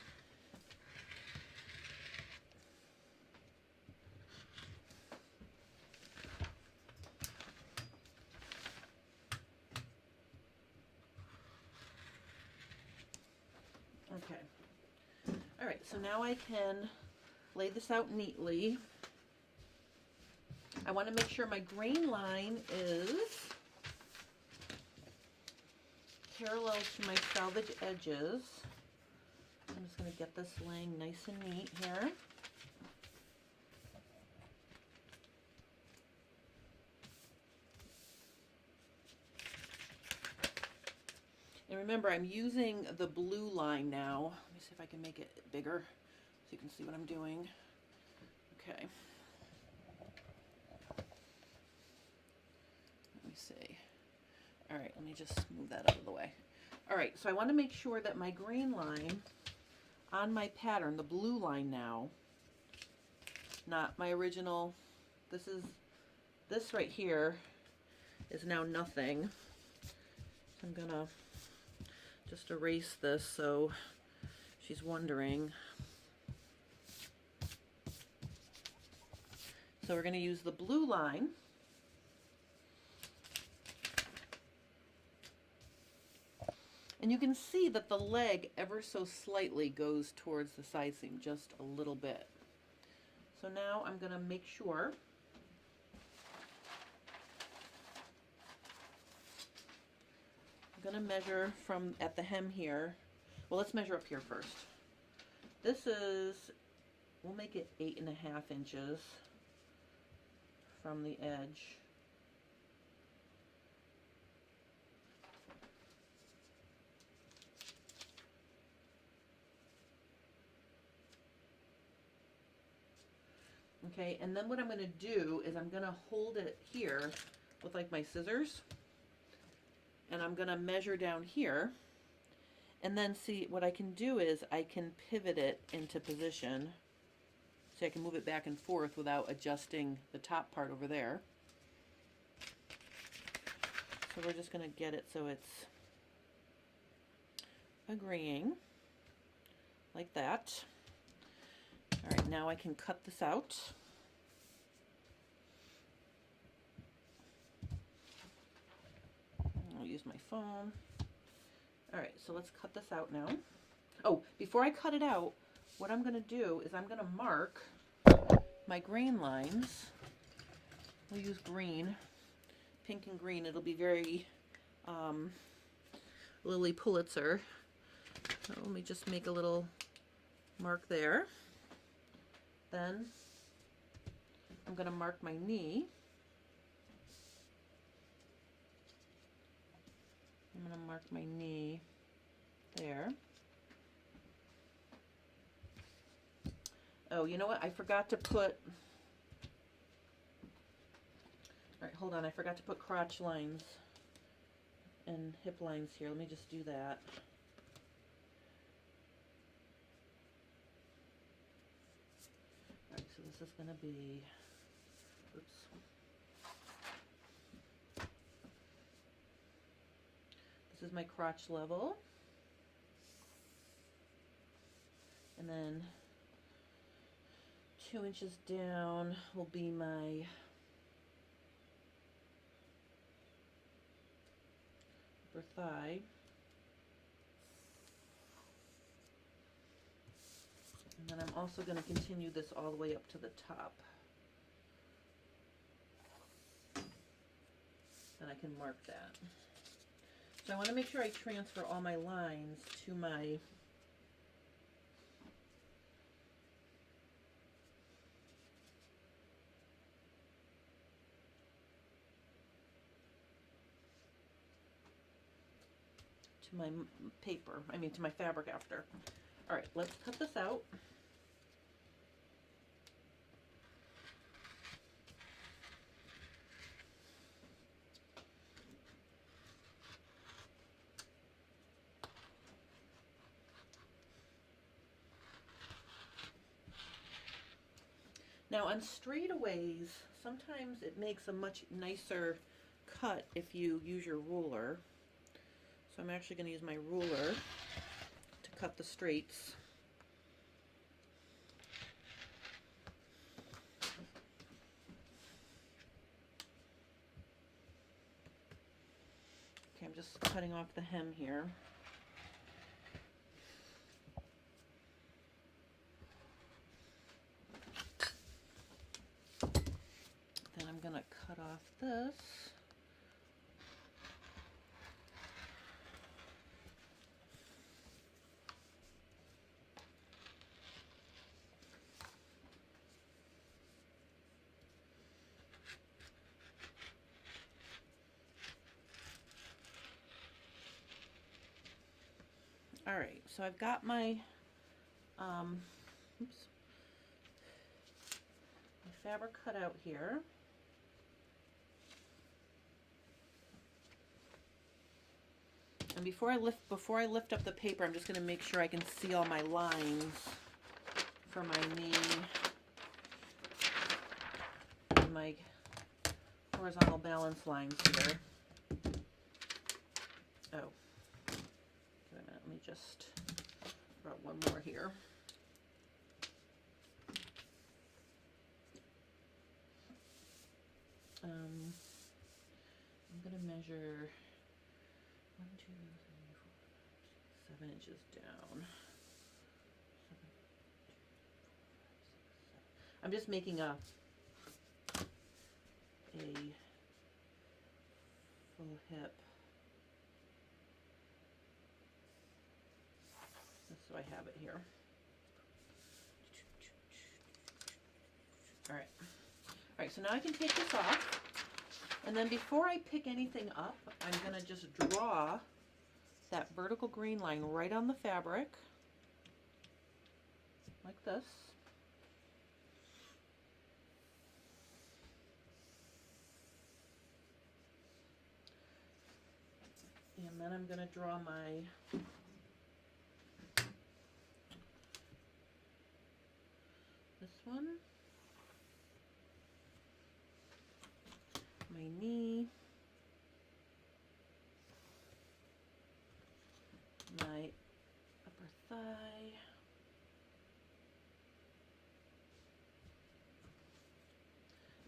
Okay. All right, so now I can lay this out neatly. I want to make sure my grain line is parallel to my selvage edges. I'm just going to get this laying nice and neat here. And remember, I'm using the blue line now. Let me see if I can make it bigger so you can see what I'm doing. Okay. Let me see. All right, let me just move that out of the way. All right, so I want to make sure that my grain line on my pattern, the blue line now, not my original, this right here is now nothing. So I'm gonna just erase this so she's wondering. So we're going to use the blue line. And you can see that the leg ever so slightly goes towards the side seam, just a little bit. So now I'm going to make sure I'm going to measure from at the hem here. Well, let's measure up here first. This is, we'll make it 8.5 inches from the edge. Okay, and then what I'm going to do is I'm going to hold it here with like my scissors, and I'm going to measure down here, and then see what I can do is I can pivot it into position so I can move it back and forth without adjusting the top part over there. So we're just going to get it so it's agreeing like that. All right, now I can cut this out. I'll use my phone. All right, so let's cut this out now. Oh, before I cut it out, what I'm going to do is I'm going to mark my grain lines. We'll use green, pink and green. It'll be very Lily Pulitzer. So let me just make a little mark there. Then I'm going to mark my knee. I'm going to mark my knee there. Oh, you know what? I forgot to put... All right, hold on. I forgot to put crotch lines and hip lines here. Let me just do that. All right, so this is going to be... Oops. This is my crotch level. And then 2 inches down will be my upper thigh. And then I'm also going to continue this all the way up to the top. Then I can mark that. So I want to make sure I transfer all my lines to my paper, to my fabric after. All right, let's cut this out. Now on straightaways, sometimes it makes a much nicer cut if you use your ruler. So I'm actually going to use my ruler to cut the straights. Okay, I'm just cutting off the hem here. Then I'm going to cut off this. All right, so I've got my my fabric cut out here. And before I lift up the paper, I'm just going to make sure I can see all my lines for my knee and my horizontal balance lines here. Oh. Let me just throw out one more here. I'm going to measure 1, 2, 3, 4, 5, 6, 7 inches down. 7, 2, 4, 5, 6, 7. I'm just making a full hip. So I have it here. All right, so now I can take this off. And then before I pick anything up, I'm going to just draw that vertical grain line right on the fabric, like this. And then I'm going to draw my this one, my knee, my upper thigh,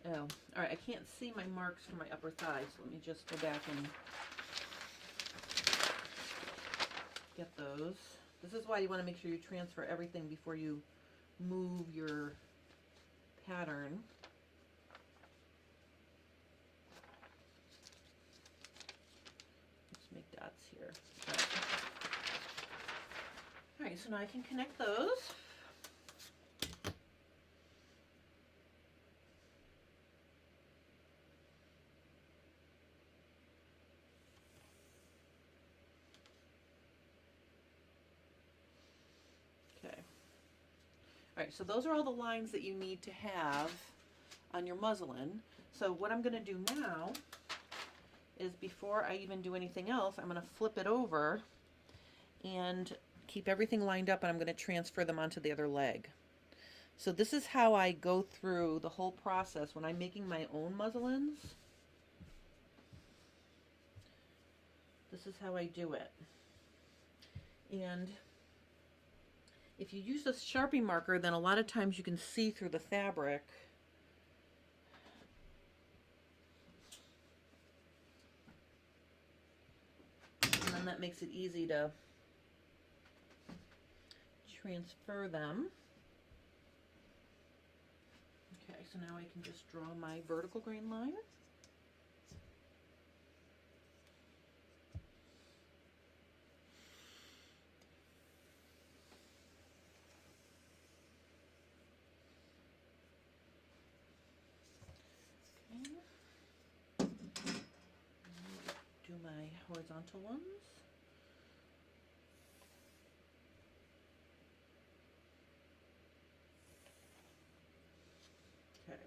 oh, all right, I can't see my marks for my upper thigh, so let me just go back and get those. This is why you want to make sure you transfer everything before you move your pattern. Let's make dots here. All right, so now I can connect those. All right, so those are all the lines that you need to have on your muslin. So what I'm going to do now is, before I even do anything else, I'm going to flip it over and keep everything lined up, and I'm going to transfer them onto the other leg. So this is how I go through the whole process when I'm making my own muslins. This is how I do it. And if you use a Sharpie marker, then a lot of times you can see through the fabric. And then that makes it easy to transfer them. Okay, so now I can just draw my vertical grain line. Do my horizontal ones. Okay.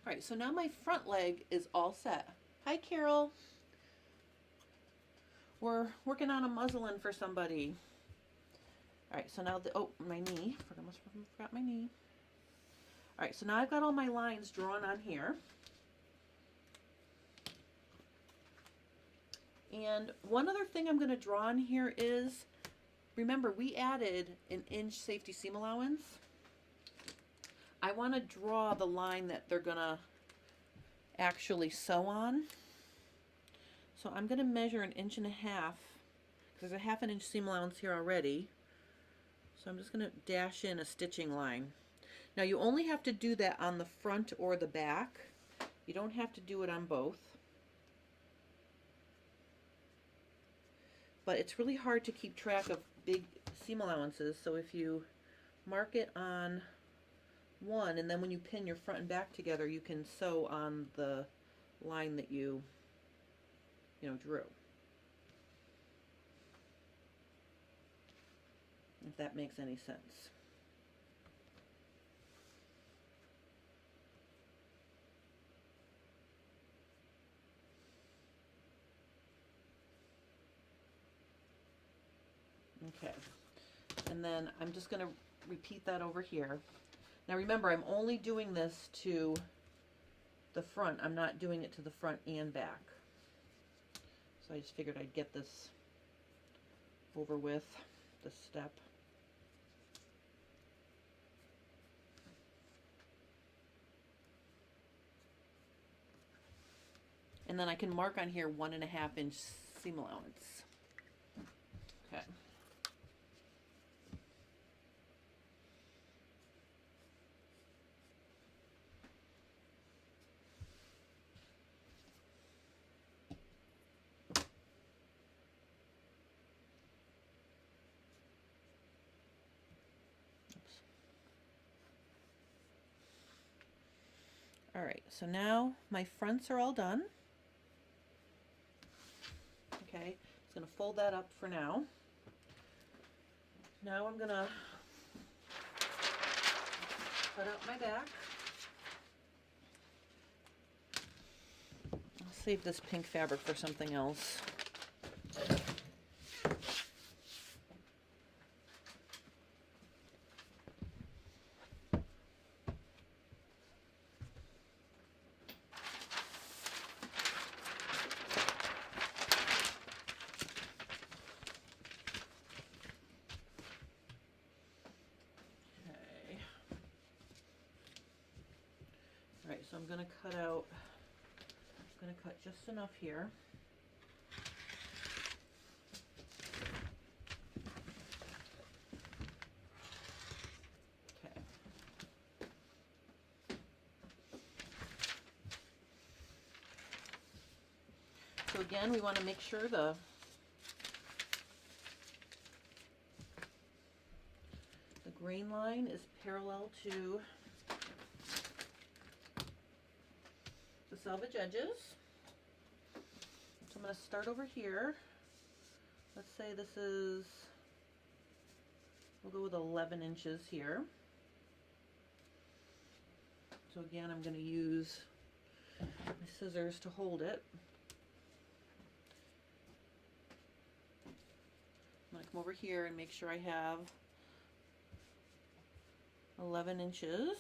All right, so now my front leg is all set. Hi, Carol. We're working on a muslin for somebody. All right, so now oh, my knee. Almost forgot my knee. All right, so now I've got all my lines drawn on here. And one other thing I'm going to draw on here is, remember we added an inch safety seam allowance. I want to draw the line that they're going to actually sew on. So I'm going to measure 1.5 inches, because there's a 1/2 inch seam allowance here already. So I'm just going to dash in a stitching line. Now you only have to do that on the front or the back. You don't have to do it on both. But it's really hard to keep track of big seam allowances, so if you mark it on one, and then when you pin your front and back together, you can sew on the line that you drew. If that makes any sense. Okay, and then I'm just going to repeat that over here. Now remember, I'm only doing this to the front. I'm not doing it to the front and back. So I just figured I'd get this over with, this step. And then I can mark on here 1.5 inch seam allowance. Okay. All right, so now my fronts are all done. Okay, just going to fold that up for now. Now I'm going to cut out my back. save this pink fabric for something else. Alright, so I'm going to cut just enough here. Okay. So again, we want to make sure the grain line is parallel to the selvage edges. So I'm going to start over here. Let's say this is, we'll go with 11 inches here. So again, I'm going to use my scissors to hold it. I'm going to come over here and make sure I have 11 inches.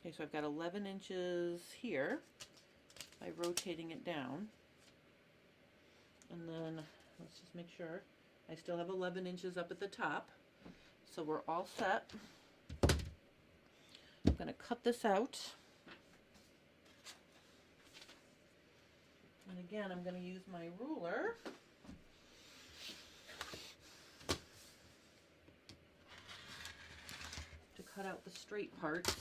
Okay, so I've got 11 inches here by rotating it down. And then let's just make sure I still have 11 inches up at the top. So we're all set. I'm going to cut this out. And again, I'm going to use my ruler to cut out the straight parts.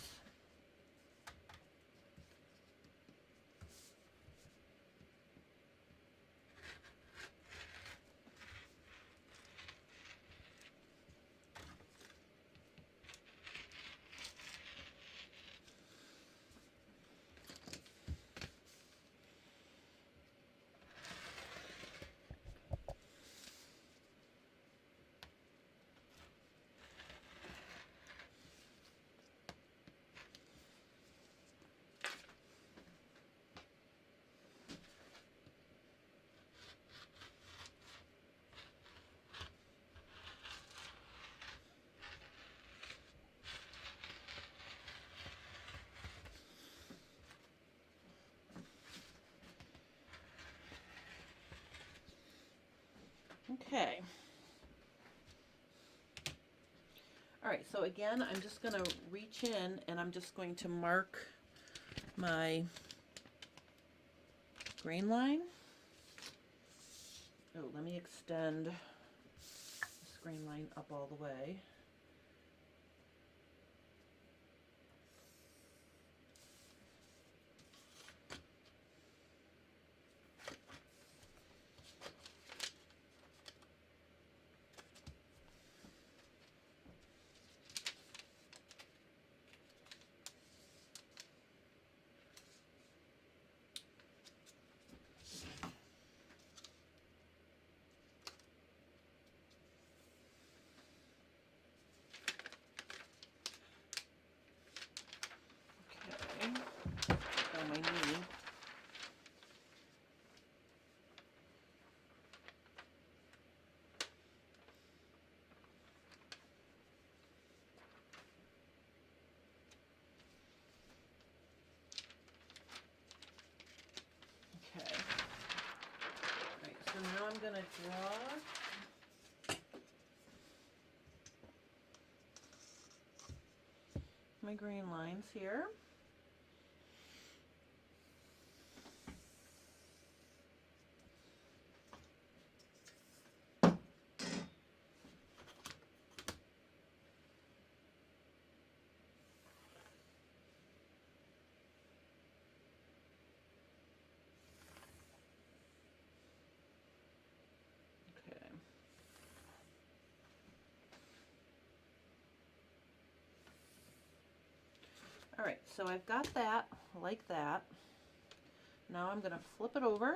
Okay. All right, so again, I'm just going to reach in and I'm just going to mark my grain line. Oh, let me extend this grain line up all the way. My knee. Okay. All right, so now I'm going to draw my grain lines here. All right, so I've got that like that. Now I'm going to flip it over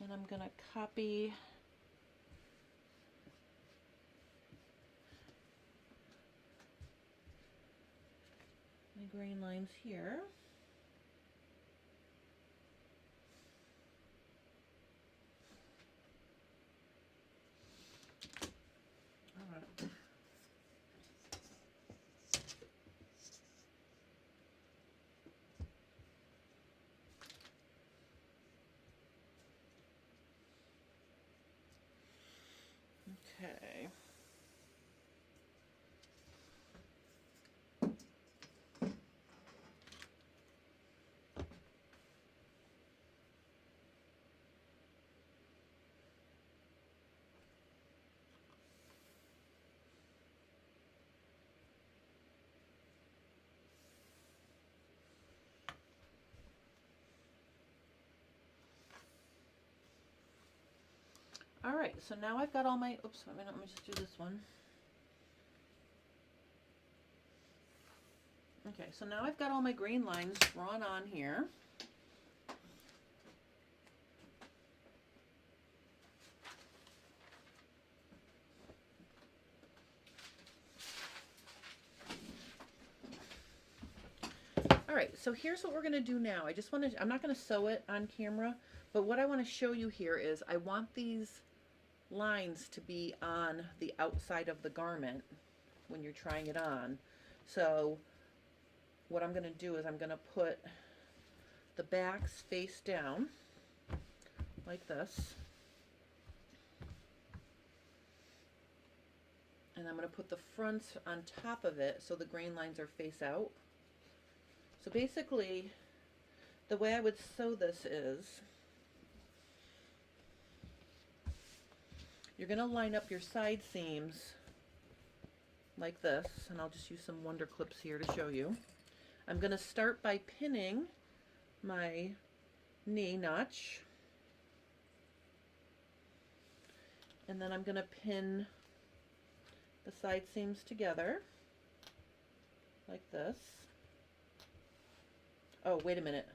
And I'm going to copy my grain lines here. All right. Okay. All right, so now I've got all my, oops, wait a minute, let me just do this one. Okay, so now I've got all my grain lines drawn on here. All right, so here's what we're going to do now. I just want to, I'm not going to sew it on camera, but what I want to show you here is I want these lines to be on the outside of the garment when you're trying it on. So what I'm going to do is I'm going to put the backs face down like this. And I'm going to put the fronts on top of it so the grain lines are face out. So basically, the way I would sew this is, you're going to line up your side seams like this, and I'll just use some Wonder Clips here to show you. I'm going to start by pinning my knee notch, and then I'm going to pin the side seams together like this. Oh, wait a minute.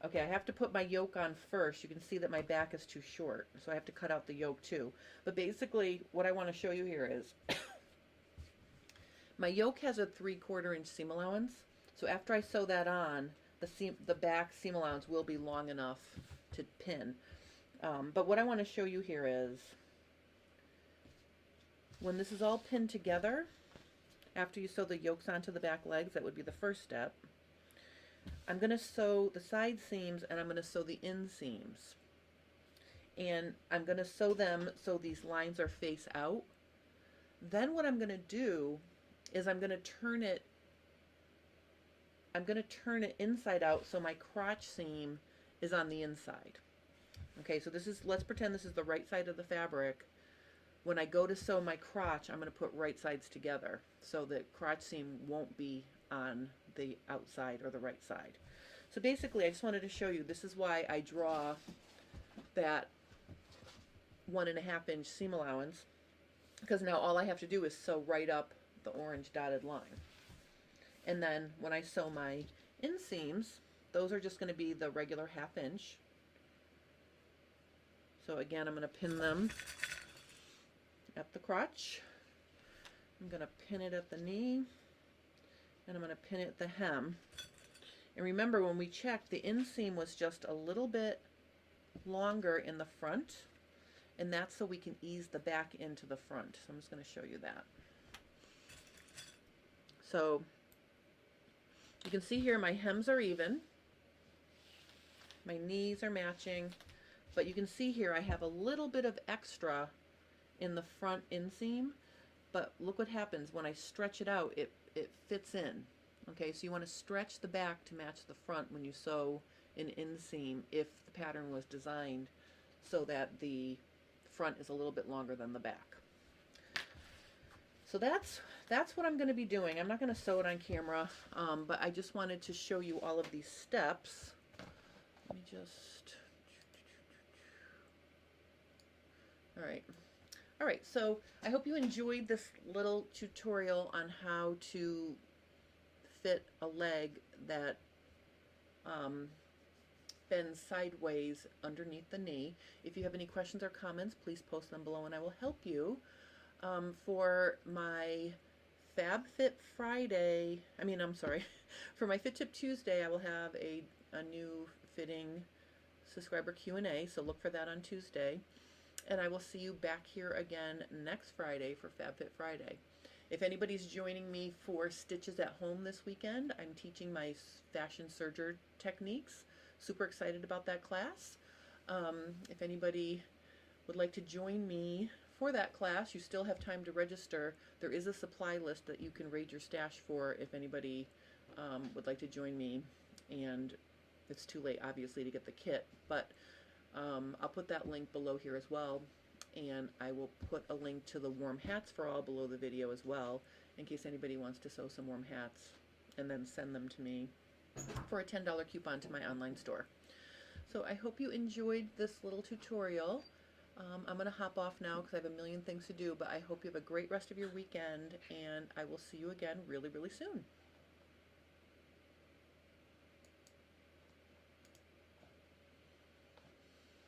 Okay, I have to put my yoke on first. You can see that my back is too short, so I have to cut out the yoke too. But basically, what I want to show you here is my yoke has a 3/4 inch seam allowance. So after I sew that on, the back seam allowance will be long enough to pin. But what I want to show you here is when this is all pinned together, after you sew the yokes onto the back legs, that would be the first step. I'm going to sew the side seams and I'm going to sew the inseams. And I'm going to sew them so these lines are face out. Then what I'm going to do is I'm going to turn it inside out so my crotch seam is on the inside. Okay, so this is, let's pretend this is the right side of the fabric. When I go to sew my crotch, I'm going to put right sides together so that crotch seam won't be on the outside or the right side. So basically, I just wanted to show you, this is why I draw that 1.5 inch seam allowance, because now all I have to do is sew right up the orange dotted line. And then when I sew my inseams, those are just going to be the regular 1/2 inch. So again, I'm going to pin them at the crotch. I'm going to pin it at the knee, and I'm going to pin it at the hem. And remember, when we checked, the inseam was just a little bit longer in the front, and that's so we can ease the back into the front. So I'm just going to show you that. So you can see here my hems are even, my knees are matching, but you can see here I have a little bit of extra in the front inseam, but look what happens when I stretch it out, it fits in. Okay, so you want to stretch the back to match the front when you sew an inseam if the pattern was designed so that the front is a little bit longer than the back. So that's what I'm going to be doing. I'm not going to sew it on camera, but I just wanted to show you all of these steps. Let me just, all right, so I hope you enjoyed this little tutorial on how to fit a leg that bends sideways underneath the knee. If you have any questions or comments, please post them below and I will help you. For my FabFit Friday, I'm sorry, for my Fit Tip Tuesday, I will have a new fitting subscriber Q&A, so look for that on Tuesday. And I will see you back here again next Friday for FabFit Friday. If anybody's joining me for Stitches at Home this weekend, I'm teaching my fashion serger techniques. Super excited about that class. If anybody would like to join me for that class, you still have time to register. There is a supply list that you can raid your stash for if anybody would like to join me. And it's too late, obviously, to get the kit, but I'll put that link below here as well. And I will put a link to the warm hats for all below the video as well, in case anybody wants to sew some warm hats and then send them to me for a $10 coupon to my online store. So I hope you enjoyed this little tutorial. I'm going to hop off now because I have a million things to do, but I hope you have a great rest of your weekend, and I will see you again really, really soon.